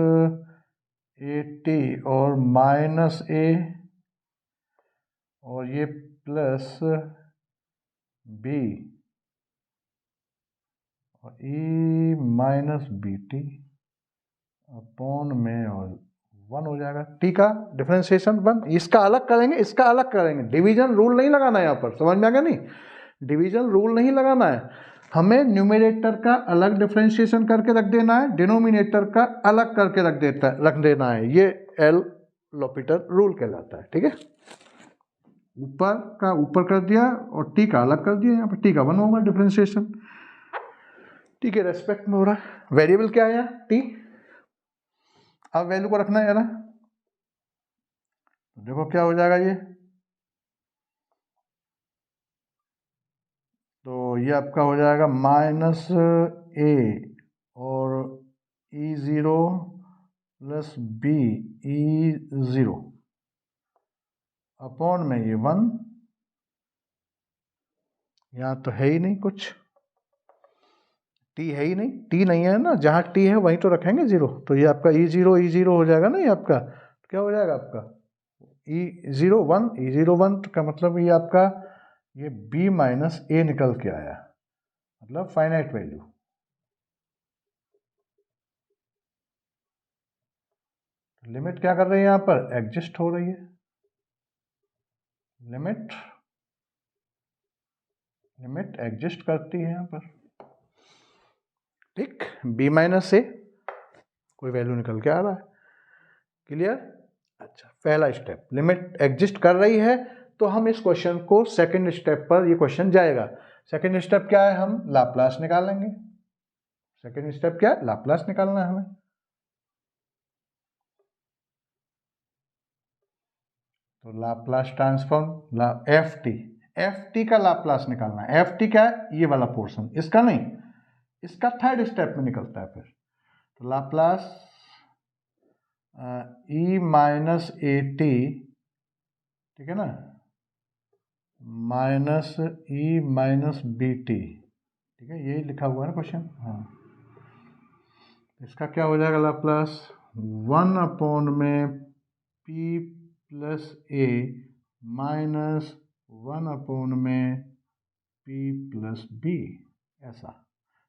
ए टी और माइनस ए, और ये प्लस बी और ई माइनस बी टी अपॉन में, और 1 हो जाएगा। टी का डिफरेंशिएशन 1, इसका अलग करेंगे, इसका अलग करेंगे, डिवीजन रूल नहीं लगाना है यहाँ पर, समझ में आ गया नहीं, डिवीजन रूल नहीं लगाना है, हमें न्यूमरेटर का अलग डिफरेंशिएशन करके रख देना है, डिनोमिनेटर का अलग करके रख देना है, ये एल लॉपिटल रूल कहलाता है, ठीक है। ऊपर का ऊपर कर दिया और टी का अलग कर दिया, यहाँ पर टी का 1 होगा डिफरेंशिएशन, टी के रेस्पेक्ट में हो रहा है, वेरिएबल क्या है यहाँ टी, अब वैल्यू को रखना है ना, तो देखो क्या हो जाएगा ये, तो ये आपका हो जाएगा माइनस ए और E zero plus B E zero upon में ये 1, यहाँ तो है ही नहीं कुछ, टी है ही नहीं, टी नहीं है ना, जहाँ टी है वहीं तो रखेंगे 0, तो ये आपका ई ज़ीरो हो जाएगा ना, ये आपका क्या हो जाएगा आपका ई ज़ीरो 1 का मतलब ये आपका ये b माइनस ए निकल के आया, मतलब फाइनाइट वैल्यू। लिमिट क्या कर रही है यहाँ पर, एग्जिस्ट हो रही है, लिमिट एग्जिस्ट करती है यहाँ पर, ठीक, b माइनस से कोई वैल्यू निकल के आ रहा है, क्लियर। अच्छा, पहला स्टेप लिमिट एग्जिस्ट कर रही है, तो हम इस क्वेश्चन को सेकंड स्टेप पर ये क्वेश्चन जाएगा। सेकंड स्टेप क्या है, हम लाप्लास निकालेंगे, सेकंड स्टेप क्या है, लाप्लास निकालना है हमें, तो लाप्लास ट्रांसफॉर्म एफ टी का लाप्लास निकालना है, एफ टी क्या है, ये वाला पोर्शन, इसका नहीं, इसका थर्ड स्टेप में निकलता है फिर, तो Laplace E minus A T, ठीक है ना, माइनस ई माइनस बी टी, ठीक है, यही लिखा हुआ है ना क्वेश्चन, हाँ, इसका क्या हो जाएगा लाप्लास 1 अपॉन में पी प्लस ए माइनस 1 अपॉन में पी प्लस बी, ऐसा,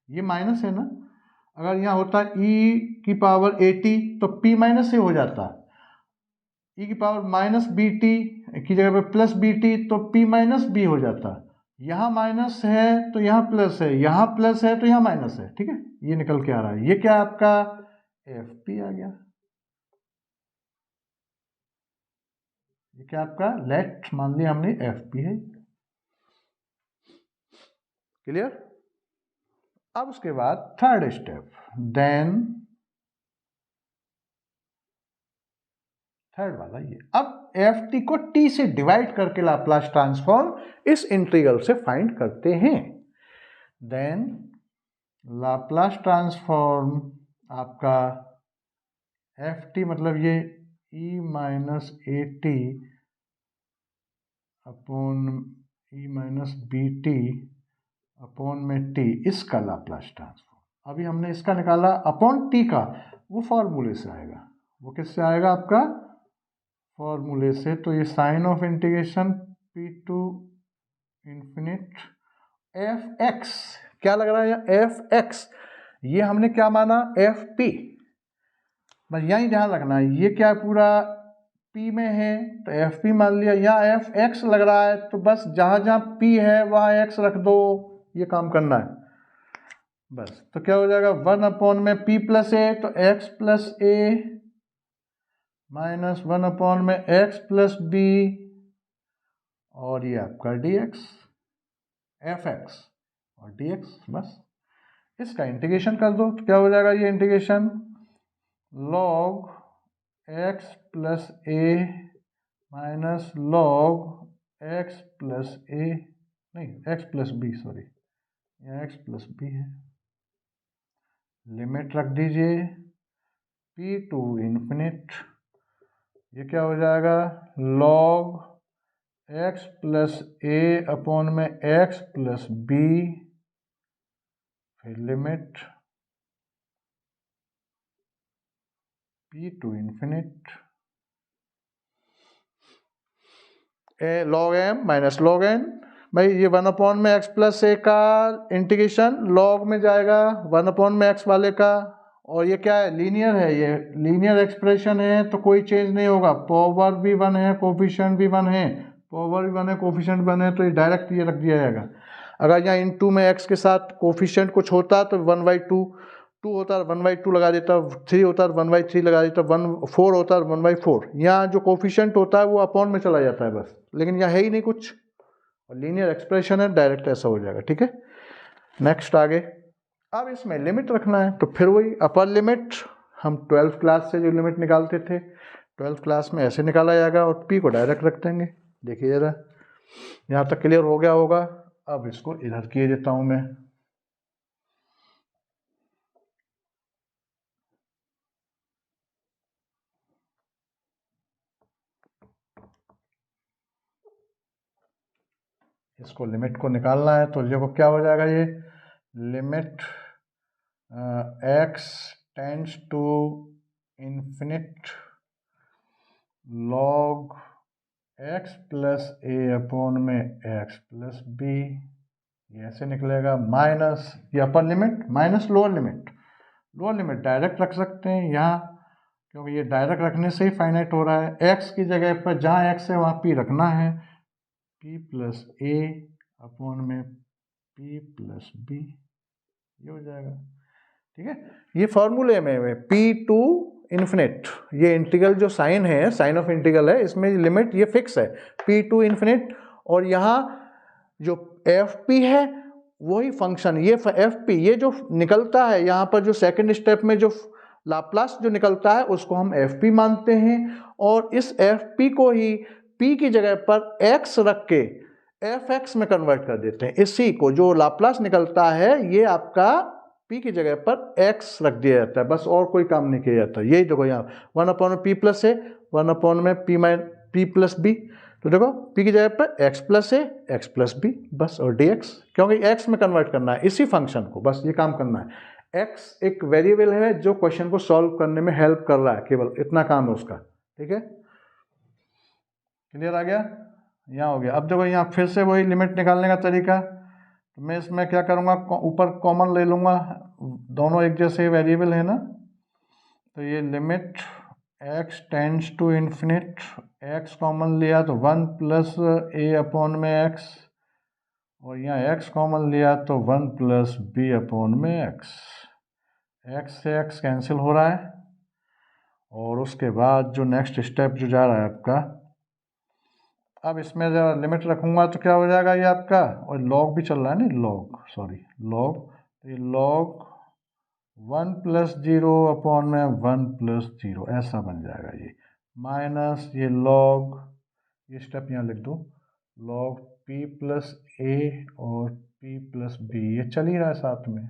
ये माइनस है ना, अगर यहाँ होता ई की पावर 80 तो p माइनस से हो जाता, ई की पावर माइनस बी टी की जगह पे प्लस बी टी तो p माइनस बी हो जाता, यहाँ माइनस है तो यहाँ प्लस है, यहाँ प्लस है तो यहाँ माइनस है, ठीक है, ये निकल के आ रहा है, ये क्या आपका एफ पी आ गया, ये क्या आपका लेट मान लिया हमने एफ पी है, क्लियर। अब उसके बाद थर्ड स्टेप, देन थर्ड वाला ये, अब एफ टी को टी से डिवाइड करके लाप्लास ट्रांसफॉर्म इस इंटीग्रल से फाइंड करते हैं, देन लाप्लास ट्रांसफॉर्म आपका एफ टी मतलब ये e minus A T upon e minus B T upon में टी, इसका लाप्लास ट्रांसफॉर्म, अभी हमने इसका निकाला अपॉन टी का, वो फॉर्मूले से आएगा, वो किससे आएगा आपका फॉर्मूले से, तो ये sign of integration P to infinite F X, क्या लग रहा है एफ एक्स, ये हमने क्या माना एफ पी, बस यही ध्यान रखना है, ये क्या पूरा P में है तो एफ पी मान लिया, यहाँ एफ एक्स लग रहा है तो बस जहाँ जहाँ P है वहाँ एक्स रख दो, ये काम करना है बस, तो क्या हो जाएगा 1 अपॉन में P प्लस ए तो x प्लस ए माइनस 1 अपॉन में x प्लस बी, और ये आपका डी एक्स एफ एक्स, और dx, बस इसका इंटीग्रेशन कर दो तो क्या हो जाएगा ये इंटीग्रेशन, log x प्लस ए माइनस log x प्लस ए, नहीं x प्लस बी, सॉरी यहाँ x प्लस बी है। लिमिट रख दीजिए p टू इन्फिनिट, ये क्या हो जाएगा log x plus A upon में x प्लस बी, फिर limit p to infinite log m minus log n। भाई ये 1 में x प्लस ए का इंटीग्रेशन log में जाएगा 1 में x वाले का, और ये क्या है लीनियर है, ये लीनियर एक्सप्रेशन है तो कोई चेंज नहीं होगा, पावर भी 1 है कोफिशिएंट भी 1 है, पावर भी 1 है कोफिशिएंट 1 है, तो ये डायरेक्ट ये रख दिया जाएगा। अगर यहाँ इन टू में x के साथ कोफिशिएंट कुछ होता तो 1/2, 2 होता है 1/2 लगा देता, 3 होता है 1/3 लगा देता, 4 होता है 1/4। यहाँ जो कोफिशिएंट होता है वो अपॉन में चला जाता है बस, लेकिन यहाँ है ही नहीं कुछ, और लीनियर एक्सप्रेशन है डायरेक्ट ऐसा हो जाएगा। ठीक है, नेक्स्ट आगे। अब इसमें लिमिट रखना है तो फिर वही अपर लिमिट, हम 12th क्लास से जो लिमिट निकालते थे 12th क्लास में ऐसे निकाला जाएगा, और p को डायरेक्ट रख देंगे। देखिए जरा यहाँ तक क्लियर हो गया होगा। अब इसको इधर किए देता हूँ मैं, इसको लिमिट को निकालना है तो देखो क्या हो जाएगा, ये limit x tends to infinite log x plus A upon में x प्लस बी, ये ऐसे निकलेगा, माइनस ये upper limit minus lower limit, lower limit direct रख सकते हैं यहाँ, क्योंकि ये डायरेक्ट रखने से ही फाइनाइट हो रहा है। x की जगह पर जहाँ x है वहाँ p रखना है, p प्लस ए अपॉन में p प्लस बी, ये हो जाएगा। ठीक है, ये फॉर्मूले में p टू इन्फिनिट, ये इंटीग्रल जो साइन है, साइन ऑफ इंटीग्रल है, इसमें लिमिट ये फिक्स है p टू इन्फिनिट, और यहाँ जो एफ पी है वही फंक्शन, ये एफ पी ये जो निकलता है यहाँ पर, जो सेकंड स्टेप में जो लाप्लास जो निकलता है उसको हम एफ पी मानते हैं, और इस एफ पी को ही p की जगह पर x रख के एफ एक्स में कन्वर्ट कर देते हैं। इसी को जो लाप्लास निकलता है ये आपका p की जगह पर x रख दिया जाता है, बस और कोई काम नहीं किया जाता। यही देखो यहाँ 1/p प्लस है, 1 p p प्लस बी, तो देखो p की जगह पर x प्लस है x प्लस बी, बस, और dx, क्योंकि x में कन्वर्ट करना है इसी फंक्शन को, बस ये काम करना है। x एक वेरिएबल है जो क्वेश्चन को सॉल्व करने में हेल्प कर रहा है, केवल इतना काम है उसका। ठीक है, क्लियर आ गया, यहाँ हो गया। अब देखो यहाँ फिर से वही लिमिट निकालने का तरीका, तो मैं इसमें क्या करूँगा, ऊपर कॉमन ले लूँगा, दोनों एक जैसे वेरिएबल है ना, तो ये limit x tends to infinite, x common लिया तो 1 प्लस ए अपॉन में x, और यहाँ x कॉमन लिया तो 1 प्लस बी अपॉन में x, x से x कैंसिल हो रहा है, और उसके बाद जो नेक्स्ट स्टेप जो जा रहा है आपका, अब इसमें जब लिमिट रखूँगा तो क्या हो जाएगा ये आपका, और लॉग भी चल रहा है ना, लॉग, सॉरी लॉग, तो ये लॉग 1 प्लस 0 अपॉन में 1 प्लस 0 ऐसा बन जाएगा ये, माइनस ये लॉग, ये स्टेप यहाँ लिख दो, लॉग p प्लस ए और p प्लस बी, ये चल ही रहा है साथ में,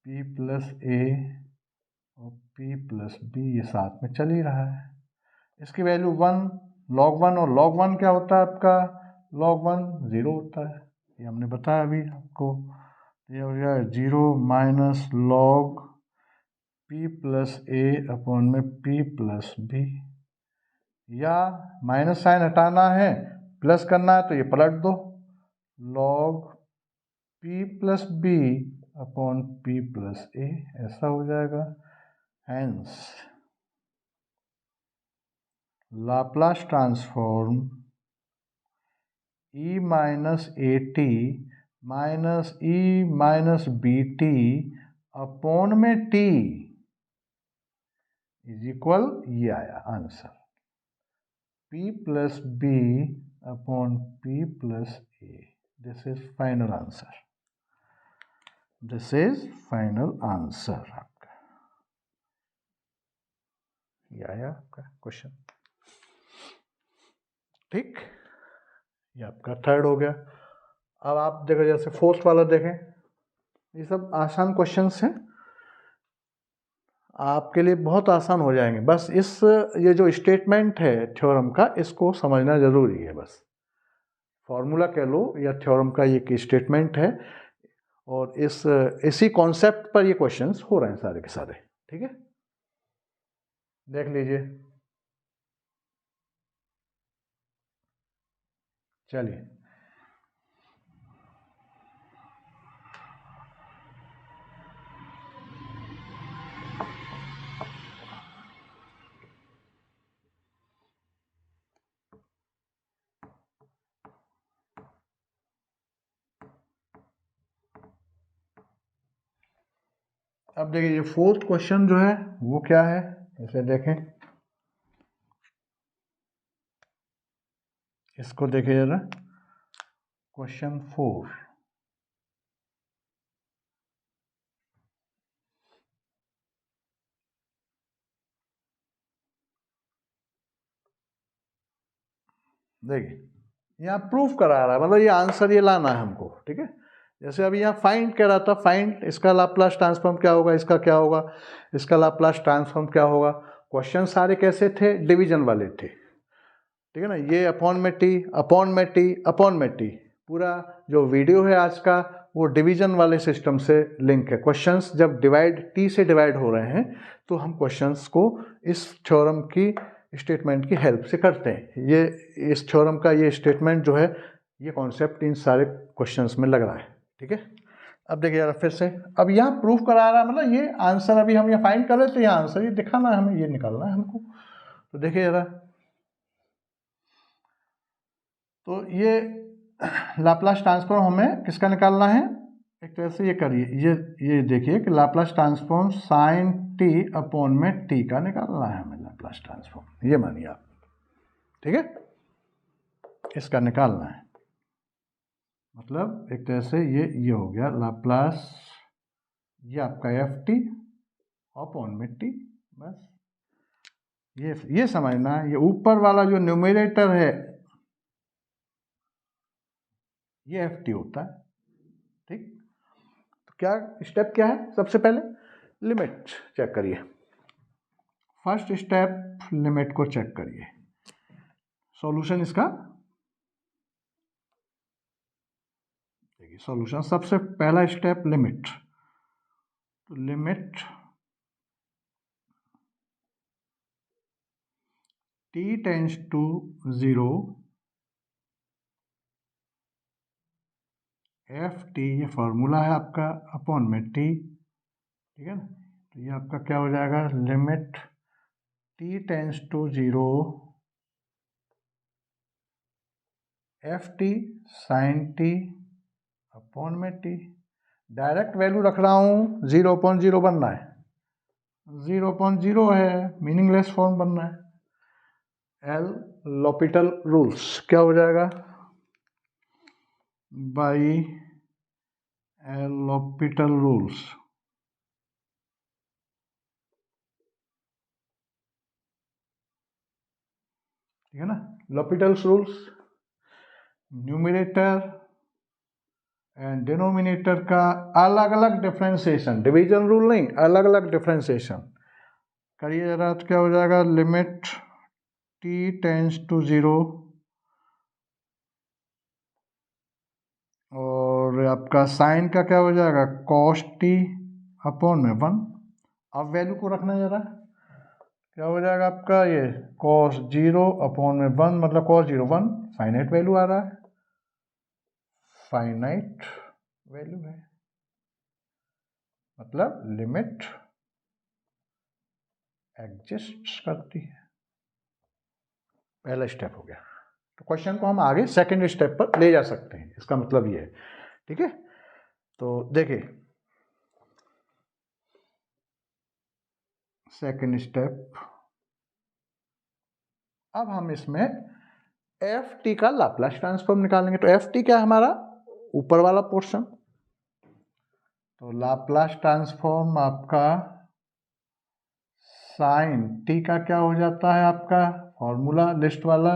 p प्लस ए और p प्लस बी ये साथ में चल ही रहा है। इसकी वैल्यू 1, log 1, और log 1 क्या होता है आपका, log 1 0 होता है, ये हमने बताया अभी आपको, ये हो गया 0 minus log p plus A upon में p प्लस बी, या माइनस साइन हटाना है प्लस करना है तो ये पलट दो, log p plus B upon p plus a, ऐसा हो जाएगा। Hence Laplace transform e minus A T minus E minus B T upon में t इज इक्वल, ये आया answer, p plus B upon p plus a. This is final answer, this is final answer आपका। ये आया आपका question, ठीक। ये आपका थर्ड हो गया। अब आप देखो जैसे फोर्थ वाला देखें, ये सब आसान क्वेश्चंस हैं, आपके लिए बहुत आसान हो जाएंगे। बस ये जो स्टेटमेंट है थ्योरम का, इसको समझना ज़रूरी है। बस फॉर्मूला कह लो या थ्योरम का ये एक स्टेटमेंट है, और इसी कॉन्सेप्ट पर ये क्वेश्चंस हो रहे हैं सारे के सारे, ठीक है। देख लीजिए, चलिए। अब देखिए, ये फोर्थ क्वेश्चन जो है वो क्या है, इसे देखें, इसको देखिए जरा। क्वेश्चन 4, देखिए यहाँ प्रूफ करा रहा है, मतलब ये आंसर ये लाना है हमको, ठीक है। जैसे अभी यहाँ फाइंड कह रहा था, फाइंड इसका लाप्लास ट्रांसफॉर्म क्या होगा, इसका क्या होगा, इसका लाप्लास ट्रांसफॉर्म क्या होगा। क्वेश्चन सारे कैसे थे, डिवीजन वाले थे, ठीक है ना। ये अपॉन में टी, अपॉन में टी, अपॉन में टी, पूरा जो वीडियो है आज का वो डिवीजन वाले सिस्टम से लिंक है। क्वेश्चंस जब डिवाइड टी से डिवाइड हो रहे हैं तो हम क्वेश्चंस को इस थ्योरम की स्टेटमेंट की हेल्प से करते हैं। ये इस थ्योरम का ये स्टेटमेंट जो है, ये कॉन्सेप्ट इन सारे क्वेश्चंस में लग रहा है, ठीक है। अब देखिए जरा फिर से, अब यहाँ प्रूफ करा रहा है, मतलब ये आंसर अभी हम ये फाइंड कर रहे थे, यहाँ आंसर ये दिखाना है हमें, ये निकालना है हमको। तो देखिए जरा, तो ये लाप्लास ट्रांसफॉर्म हमें किसका निकालना है, एक तरह से ये करिए, ये देखिए कि Laplace transform sine T upon में टी का निकालना है हमें, लाप्लास ट्रांसफॉर्म, ये मानिए आप, ठीक है, इसका निकालना है। मतलब एक तरह से ये हो गया लाप्लास, ये आपका एफ टी अपॉन में टी, बस ये समझना है। ये ऊपर वाला जो न्यूमरेटर है ये एफ टी होता है, ठीक। तो क्या स्टेप क्या है, सबसे पहले लिमिट चेक करिए। फर्स्ट स्टेप, लिमिट को चेक करिए। सॉल्यूशन इसका देखिए, सॉल्यूशन सबसे पहला स्टेप लिमिट, तो limit t tends to 0 F T, ये फॉर्मूला है आपका, अपॉन में टी, ठीक है ना। तो ये आपका क्या हो जाएगा, limit t tends to 0 F T sine T upon में टी। डायरेक्ट वैल्यू रख रहा हूँ, 0/0 बनना है, 0/0 है, मीनिंगलेस फॉर्म बनना है। एल लॉपिटल रूल्स क्या हो जाएगा, बाई एल लॉपिटल रूल्स, ठीक है ना। लॉपिटल्स रूल्स, न्यूमिनेटर एंड डिनोमिनेटर का अलग अलग डिफ्रेंसिएशन, डिवीजन रूल नहीं, अलग अलग डिफ्रेंसिएशन करिए जरा। तो क्या हो जाएगा, लिमिट t टेंस टू 0 और आपका साइन का क्या हो जाएगा, cos t अपॉन में 1। अब वैल्यू को रखना जरा, क्या हो जाएगा आपका, ये cos 0 अपॉन में 1, मतलब cos 0 1, फाइनाइट वैल्यू आ रहा है, फाइनाइट वैल्यू है, मतलब लिमिट एग्जिस्ट करती है। पहला स्टेप हो गया। तो क्वेश्चन को हम आगे सेकंड स्टेप पर ले जा सकते हैं, इसका मतलब ये है, ठीक है। तो देखिए सेकंड स्टेप, अब हम इसमें एफ टी का लाप्लास ट्रांसफॉर्म निकालेंगे। तो एफ टी क्या है हमारा, ऊपर वाला पोर्शन। तो लाप्लास ट्रांसफॉर्म आपका साइन टी का क्या हो जाता है, आपका फॉर्मूला लिस्ट वाला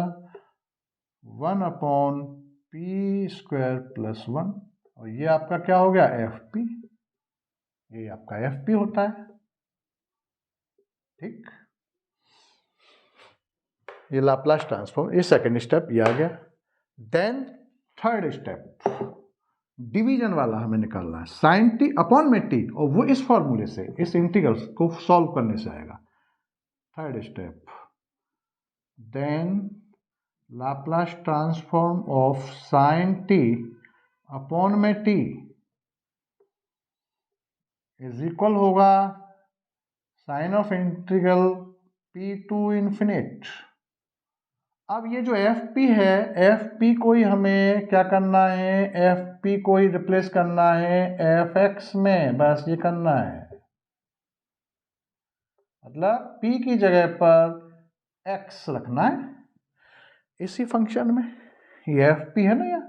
1/p² + 1, और ये आपका क्या हो गया एफ पी, ये आपका एफ पी होता है। ठीक, ये लाप्लास ट्रांसफॉर्म, ये सेकंड स्टेप ये आ गया। देन थर्ड स्टेप डिवीजन वाला हमें निकालना है, साइन टी अपॉन में टी, और वो इस फॉर्मूले से, इस इंटीग्रल को सॉल्व करने से आएगा। Third step, then Laplace transform of sine T upon में टी इज इक्वल होगा sign of integral P to infinite. अब ये जो एफ पी है, एफ पी को ही हमें क्या करना है, एफ पी को ही रिप्लेस करना है एफ एक्स में, बस ये करना है। मतलब पी की जगह पर एक्स रखना है इसी फंक्शन में, ये एफ पी है ना यहाँ,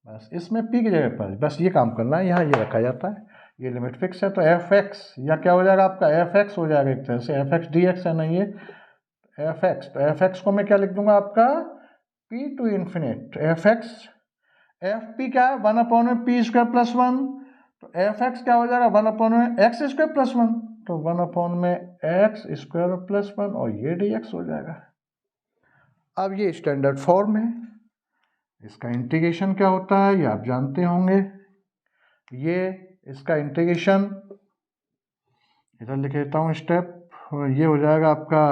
बस इसमें पी की जगह पर बस ये काम करना है, यहाँ ये रखा जाता है, ये लिमिट फिक्स है। तो एफ एक्स या क्या हो जाएगा आपका एफ एक्स हो जाएगा एक तरह से, एफ एक्स डी एक्स है ना ये एफ एक्स, तो एफ एक्स को मैं क्या लिख दूंगा आपका P to infinite F X, F P क्या है 1/p² + 1, तो एफ एक्स क्या हो जाएगा 1/x² + 1, तो 1/x² + 1 और ये डी एक्स हो जाएगा। अब ये स्टैंडर्ड फॉर्म है, इसका इंटीग्रेशन क्या होता है ये आप जानते होंगे। ये इसका इंटीग्रेशन इधर लिख देता हूँ स्टेप, ये हो जाएगा आपका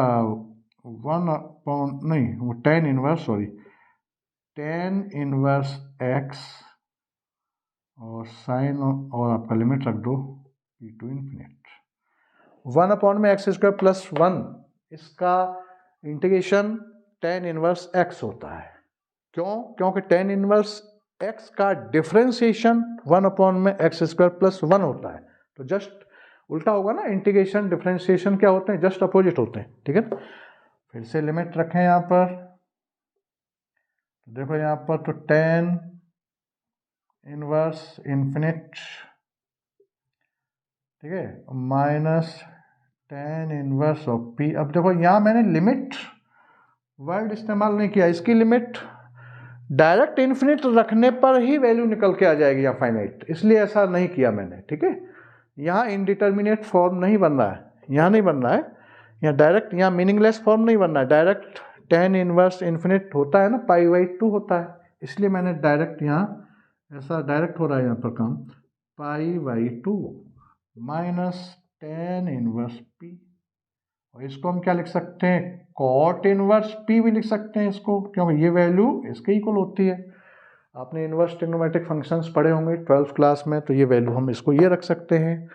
10 इनवर्स x और साइन और आपका लिमिट रख दो p टू इन्फिनिट 1/x² + 1, इसका इंटीग्रेशन 10 इनवर्स x होता है। क्यों? क्योंकि 10 इनवर्स x का डिफरेंशिएशन 1/x² + 1 होता है, तो जस्ट उल्टा होगा ना, इंटीग्रेशन डिफरेंशिएशन क्या होते हैं, जस्ट अपोजिट होते हैं। ठीक है, फिर से लिमिट रखें यहाँ पर, देखो यहाँ पर तो 10 इनवर्स इन्फिनिट, ठीक है, -10 इनवर्स ऑफ p। अब देखो यहाँ मैंने लिमिट वर्ड इस्तेमाल नहीं किया, इसकी लिमिट डायरेक्ट इन्फिनिट रखने पर ही वैल्यू निकल के आ जाएगी या फाइनाइट, इसलिए ऐसा नहीं किया मैंने। ठीक है, यहाँ इनडिटर्मिनेट फॉर्म नहीं बन रहा है, यहाँ नहीं बन रहा है, यहाँ डायरेक्ट, यहाँ मीनिंगलेस फॉर्म नहीं बन रहा है, डायरेक्ट 10 इनवर्स इन्फिनिट होता है ना, π/2 होता है, इसलिए मैंने डायरेक्ट यहाँ ऐसा डायरेक्ट हो रहा है यहाँ पर काम, π/2 -10 इनवर्स p, और इसको हम क्या लिख सकते हैं कॉट इनवर्स p भी लिख सकते हैं इसको, क्योंकि ये वैल्यू इसके इक्वल होती है। आपने इनवर्स ट्रिग्नोमेट्रिक फंक्शंस पढ़े होंगे 12th क्लास में, तो ये वैल्यू हम इसको ये रख सकते हैं।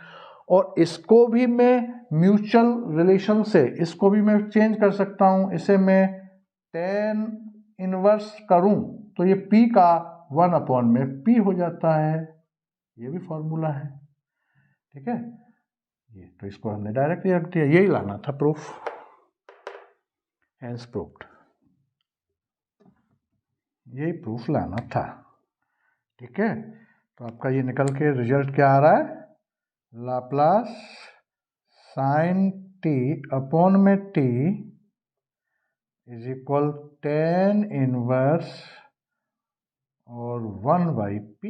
और इसको भी मैं म्यूचुअल रिलेशन से इसको भी मैं चेंज कर सकता हूँ, इसे मैं 10 इनवर्स करूँ तो ये p का 1/p हो जाता है, ये भी फॉर्मूला है। ठीक है, ये तो इसको हमने डायरेक्टली रख दिया, यही लाना था प्रूफ, हैंस प्रूफ्ड, यही प्रूफ लाना था। ठीक है, तो आपका ये निकल के रिजल्ट क्या आ रहा है, लाप्लास साइन टी अपॉन में टी इज इक्वल 10 इनवर्स और 1/p,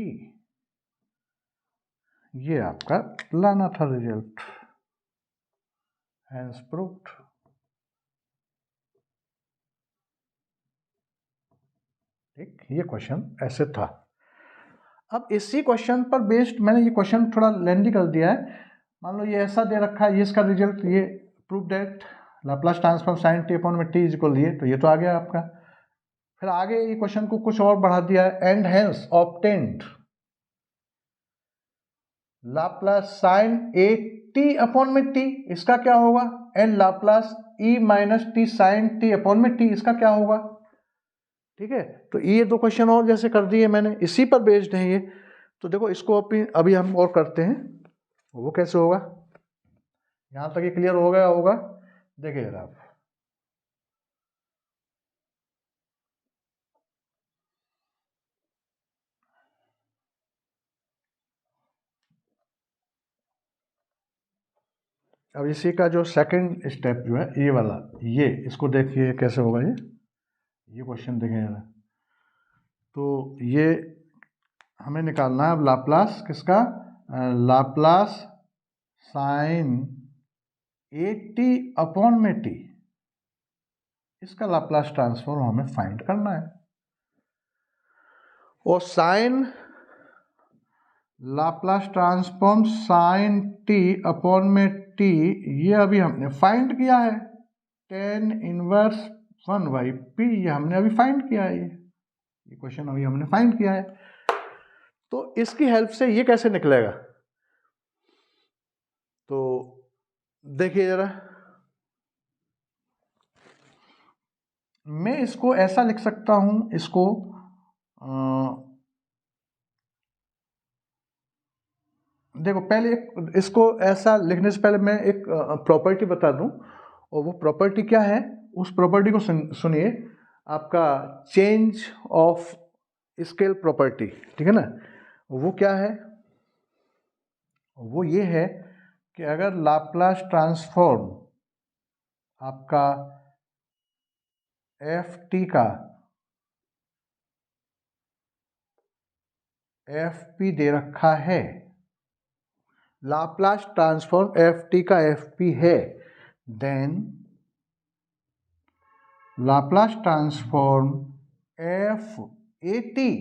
ये आपका लाना था रिजल्ट, हैंस प्रूफ्ड। ठीक, ये क्वेश्चन ऐसे था। अब इसी क्वेश्चन पर बेस्ड मैंने ये क्वेश्चन थोड़ा लेंदी कर दिया है। मान लो ये ऐसा दे रखा है, ये इसका रिजल्ट, ये prove that Laplace transform sine T upon में टी इज इक्वल, ये तो ये तो आ गया आपका। फिर आगे ये क्वेश्चन को कुछ और बढ़ा दिया है, and hence obtained Laplace sine A T upon में टी, इसका क्या होगा, and Laplace E minus T sine T upon में टी, इसका क्या होगा। ठीक है, तो ये दो क्वेश्चन और जैसे कर दिए मैंने, इसी पर बेस्ड है ये। तो देखो इसको अभी हम और करते हैं, वो कैसे होगा, यहाँ तक ये क्लियर हो गया होगा, देखिए जरा आप। अब इसी का जो सेकंड स्टेप जो है ये वाला, ये इसको देखिए कैसे होगा। ये क्वेश्चन देखें जरा। तो ये हमें निकालना है अब लाप्लास किसका, Laplace sine A T upon में टी, इसका लाप्लास ट्रांसफॉर्म हमें फाइंड करना है। और sine Laplace transform sine T upon में टी, ये अभी हमने फाइंड किया है, टेन इनवर्स 1/p, ये हमने अभी फाइंड किया है। ये क्वेश्चन अभी हमने फाइंड किया है। तो इसकी हेल्प से ये कैसे निकलेगा, तो देखिए जरा, मैं इसको ऐसा लिख सकता हूं, इसको देखो पहले इसको ऐसा लिखने से पहले मैं एक प्रॉपर्टी बता दूं, और वो प्रॉपर्टी क्या है, उस प्रॉपर्टी को सुनिए, आपका चेंज ऑफ स्केल प्रॉपर्टी, ठीक है ना। वो क्या है, वो ये है कि अगर लाप्लास ट्रांसफॉर्म आपका एफ टी का एफ पी दे रखा है, लाप्लास ट्रांसफॉर्म एफ टी का एफ पी है, then Laplace transform F A T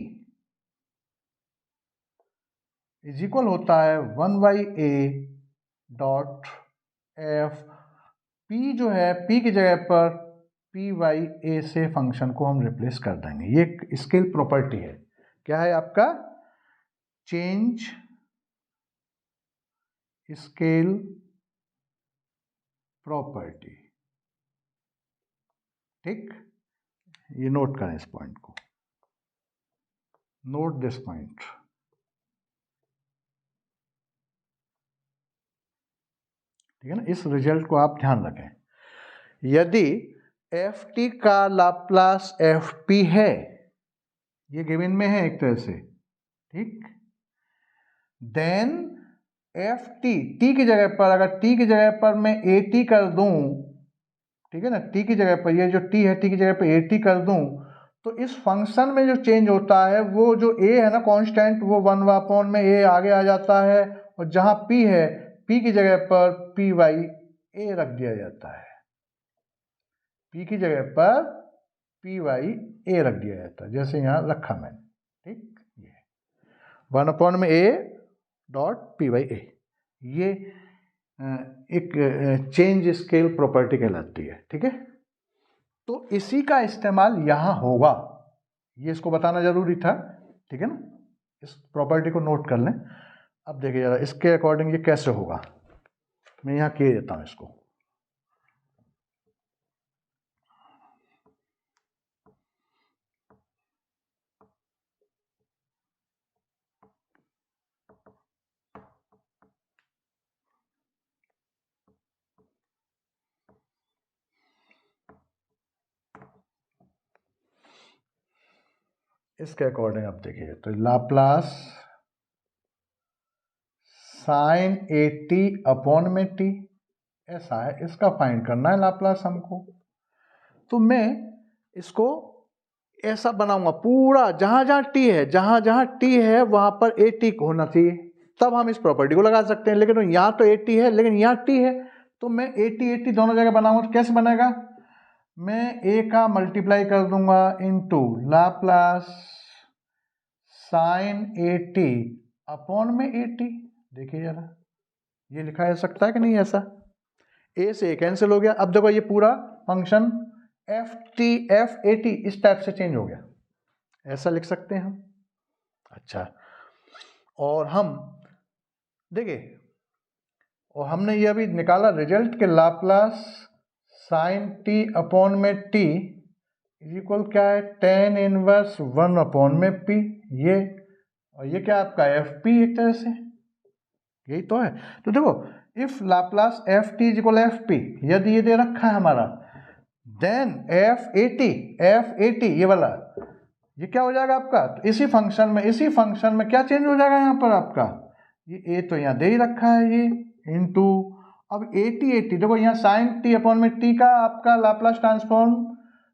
is equal होता है 1/a डॉट एफ पी, जो है पी की जगह पर p/a से फंक्शन को हम रिप्लेस कर देंगे। ये स्केल प्रॉपर्टी है, क्या है आपका, चेंज स्केल प्रॉपर्टी, ठीक। ये नोट करें इस पॉइंट को, नोट दिस पॉइंट। ठीक है ना, इस रिजल्ट को आप ध्यान रखें। यदि एफ टी का लाप्लास एफ पी है, ये गिवन में है एक तरह से, ठीक, देन एफ टी, टी की जगह पर, अगर टी की जगह पर मैं ए टी कर दूं, ठीक है ना, टी की जगह पर, ये जो टी है टी की जगह पर ए टी कर दूं, तो इस फंक्शन में जो चेंज होता है, वो जो ए है ना कांस्टेंट, वो 1/a में ए आगे आ जाता है, और जहां पी है, पी की जगह पर p/a रख दिया जाता है, पी की जगह पर p/a रख दिया जाता है, जैसे यहां रखा मैंने, ठीक। ये 1/a डॉट p/a, ये एक चेंज स्केल प्रॉपर्टी कहलाती है, ठीक है। तो इसी का इस्तेमाल यहां होगा, ये इसको बताना जरूरी था, ठीक है ना। इस प्रॉपर्टी को नोट कर लें। अब देखिए जरा इसके अकॉर्डिंग ये कैसे होगा, मैं यहां किए देता हूं इसको। इसके अकॉर्डिंग आप देखिए, तो Laplace sine A T upon में टी, ऐसा है, इसका फाइंड करना है लाप्लास हमको। तो मैं इसको ऐसा बनाऊंगा पूरा, जहां जहां टी है, जहां जहां टी है वहां पर ए टी होना चाहिए, तब हम इस प्रॉपर्टी को लगा सकते हैं। लेकिन यहाँ तो ए टी है, लेकिन यहाँ टी है, तो मैं ए टी दोनों जगह बनाऊंगा, तो कैसे बनेगा, मैं ए का मल्टीप्लाई कर दूंगा into Laplace sine A T upon में ए टी। देखिए जरा, ये लिखा जा सकता है कि नहीं ऐसा, ए से ए कैंसिल हो गया। अब देखो ये पूरा फंक्शन एफ ए टी इस टाइप से चेंज हो गया, ऐसा लिख सकते हैं हम। अच्छा, और हम देखिए, और हमने ये अभी निकाला रिजल्ट के लाप्लास साइन टी अपॉन में टी इज इक्वल क्या है, टेन इनवर्स 1 में पी, ये, और ये क्या आपका एफ पी, एक तरह से यही तो है। तो देखो, if Laplace F T is equal F P, यदि ये दे रखा है हमारा, देन एफ ए टी ये वाला, ये क्या हो जाएगा आपका, तो इसी फंक्शन में क्या चेंज हो जाएगा यहाँ पर आपका, ये ए तो यहाँ दे ही रखा है, ये इनटू अब AT देखो यहाँ साइन टी अपॉन में टी का आपका लाप्लास ट्रांसफॉर्म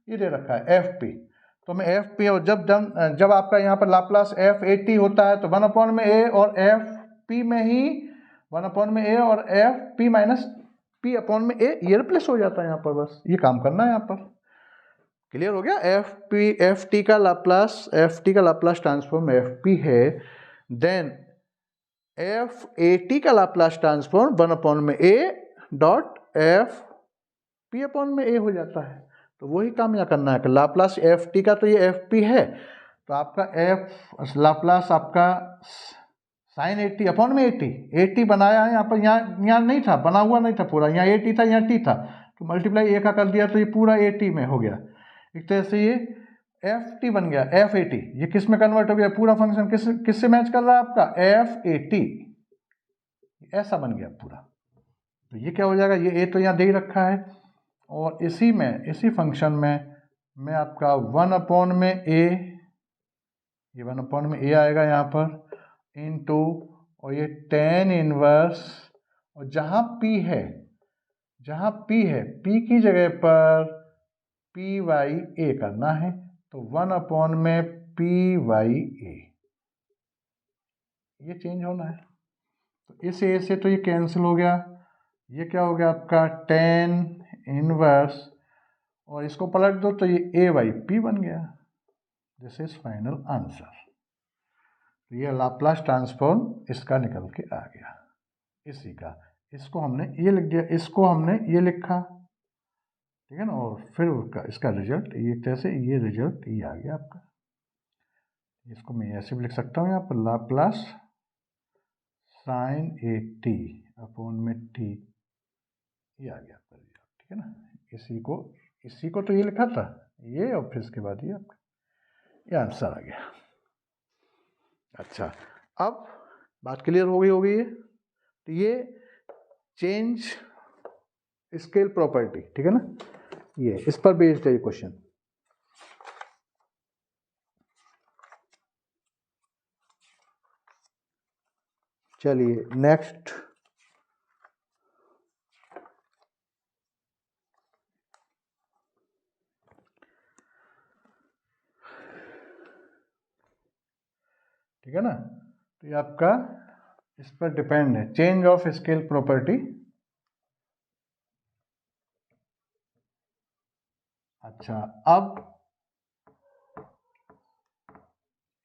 ये दे रखा है FP, तो मैं FP और जब आपका यहाँ पर लाप्लास FAT होता है तो 1 अपॉन में A और FP में ही 1 अपॉन में A और FP माइनस P अपॉन में A ये रिप्लेस हो जाता है यहाँ पर। बस ये काम करना है यहाँ पर। क्लियर हो गया? FT का लाप्लास ट्रांसफॉर्म FP है, देन FAT का लाप्लास ट्रांसफॉर्म 1 अपॉन में A डॉट FP अपॉन में A हो जाता है। तो वही काम यहाँ करना है कि लाप्लास FT का तो ये FP है, तो आपका लाप्लास आपका साइन 80 अपॉन में 80 बनाया है यहाँ पर, यहाँ नहीं था, बना हुआ नहीं था पूरा, यहाँ 80 था, यहाँ T था, तो मल्टीप्लाई A का कर दिया तो ये पूरा 80 में हो गया। एक तरह से ये FT बन गया FAT। ये किस में कन्वर्ट हो गया? पूरा फंक्शन किससे मैच कर रहा है आपका? FAT, ऐसा बन गया पूरा। तो ये क्या हो जाएगा? ये A तो यहाँ दे ही रखा है, और इसी फंक्शन में मैं आपका 1 अपॉन में A, ये 1 अपॉन में A आएगा यहाँ पर इनटू, और ये tan इनवर्स, और जहाँ P है P की जगह पर PYA करना है, तो 1 अपॉन में PYA ये चेंज होना है। तो इस A से तो ये कैंसिल हो गया, ये क्या हो गया आपका tan इनवर्स, और इसको पलट दो तो ये A/P बन गया। This is final answer. तो ये लाप्लास ट्रांसफॉर्म इसका निकल के आ गया, इसी का। इसको हमने ये लिख दिया, इसको हमने ये लिखा, ठीक है ना, और फिर इसका रिजल्ट ये कैसे, ये रिजल्ट ये आ गया आपका। इसको मैं ऐसे भी लिख सकता हूँ यहाँ पर, लाप्लास साइन 80 अपॉन में टी, ये आ गया आपका रिजल्ट, ठीक है ना। इसी को तो ये लिखा था ये, और फिर इसके बाद ये आपका ये आंसर आ गया। अच्छा, अब बात क्लियर हो गई होगी ये। तो ये चेंज स्केल प्रॉपर्टी, ठीक है ना, ये इस पर बेस्ड है ये क्वेश्चन। चलिए नेक्स्ट, ठीक है ना। तो ये आपका इस पर डिपेंड है, चेंज ऑफ स्केल प्रॉपर्टी। अच्छा, अब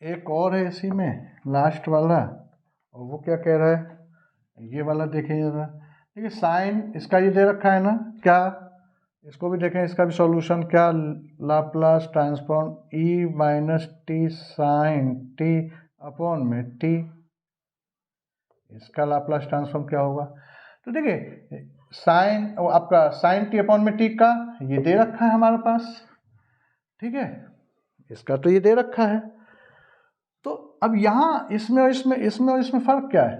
एक और है इसी में, लास्ट वाला, और वो क्या कह रहा है, ये वाला देखें जरा। देखिए साइन इसका ये दे रखा है ना, क्या, इसको भी देखें, इसका भी सॉल्यूशन क्या, Laplace transform E minus T sine T upon में टी, इसका लाप्लास ट्रांसफॉर्म क्या होगा। तो देखिए साइन आपका साइन टी अपॉन में टी का ये दे रखा है हमारे पास, ठीक है, इसका तो ये दे रखा है। तो अब यहाँ इसमें और इसमें फ़र्क क्या है,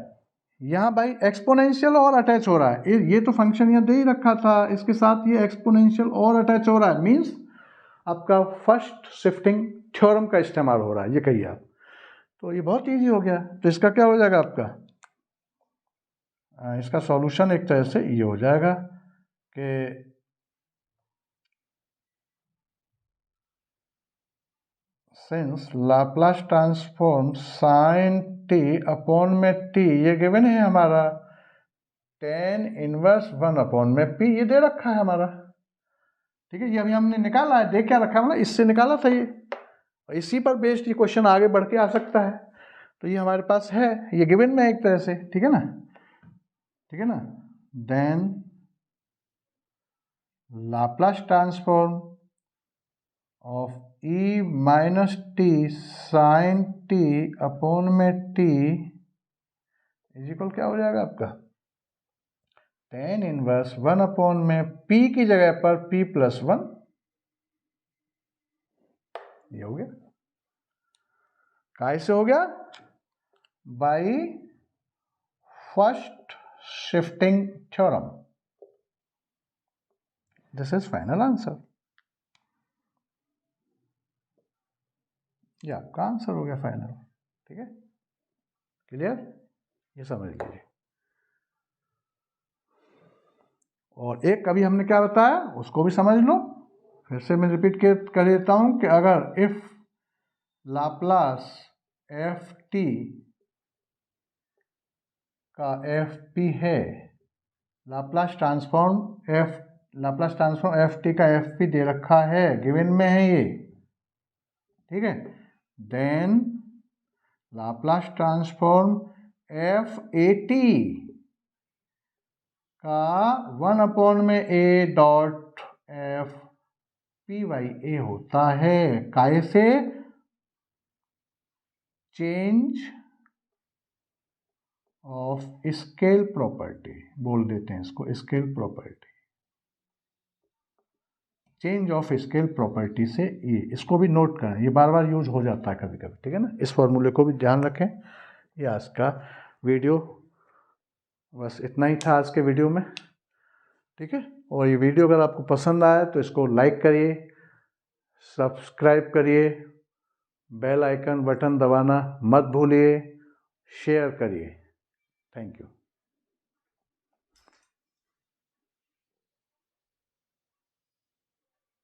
यहाँ भाई एक्सपोनेंशियल और अटैच हो रहा है, ये तो फंक्शन यहाँ दे ही रखा था, इसके साथ ये एक्सपोनेंशियल और अटैच हो रहा है, मीन्स आपका फर्स्ट शिफ्टिंग थ्योरम का इस्तेमाल हो रहा है, ये कहिए आप। तो ये बहुत इजी हो गया। तो इसका क्या हो जाएगा आपका, इसका सॉल्यूशन एक तरह से ये हो जाएगा कि since Laplace transform sine T upon में टी, ये गिवन है हमारा tan इनवर्स 1 अपॉन में p, ये दे रखा है हमारा, ठीक है। ये अभी हमने निकाला है, देख क्या रखा है, मतलब इससे निकाला था ये, इसी पर बेस्ड ये क्वेश्चन आगे बढ़ के आ सकता है। तो ये हमारे पास है, ये गिवन में एक तरह से, ठीक है ना, ठीक है ना। Then Laplace transform of E minus T sine T upon में टी इज इक्वल क्या हो जाएगा आपका, tan इनवर्स 1 अपॉन में p की जगह पर p प्लस 1, ये हो गया। कैसे हो गया, by first shifting theorem. This is final answer, ये आपका आंसर हो गया फाइनल, ठीक है, क्लियर, ये समझ लीजिए। और एक अभी हमने क्या बताया उसको भी समझ लो। फिर से मैं रिपीट कर देता हूँ कि अगर इफ लाप्लास एफ टी का एफ पी है, लाप्लास ट्रांसफॉर्म एफ टी का एफ पी दे रखा है, गिवन में है ये, ठीक है, then Laplace transform F A T का 1/a.f पी बाई ए होता है। काय से? चेंज ऑफ स्केल प्रॉपर्टी बोल देते हैं इसको, scale property, change of scale property से ये, इसको भी नोट करें, ये बार बार यूज हो जाता है कभी कभी, ठीक है ना, इस फॉर्मूले को भी ध्यान रखें। ये आज का वीडियो, बस इतना ही था आज के वीडियो में, ठीक है। और ये वीडियो अगर आपको पसंद आया तो इसको लाइक करिए, सब्सक्राइब करिए, बेल आइकन बटन दबाना मत भूलिए, शेयर करिए। Thank you.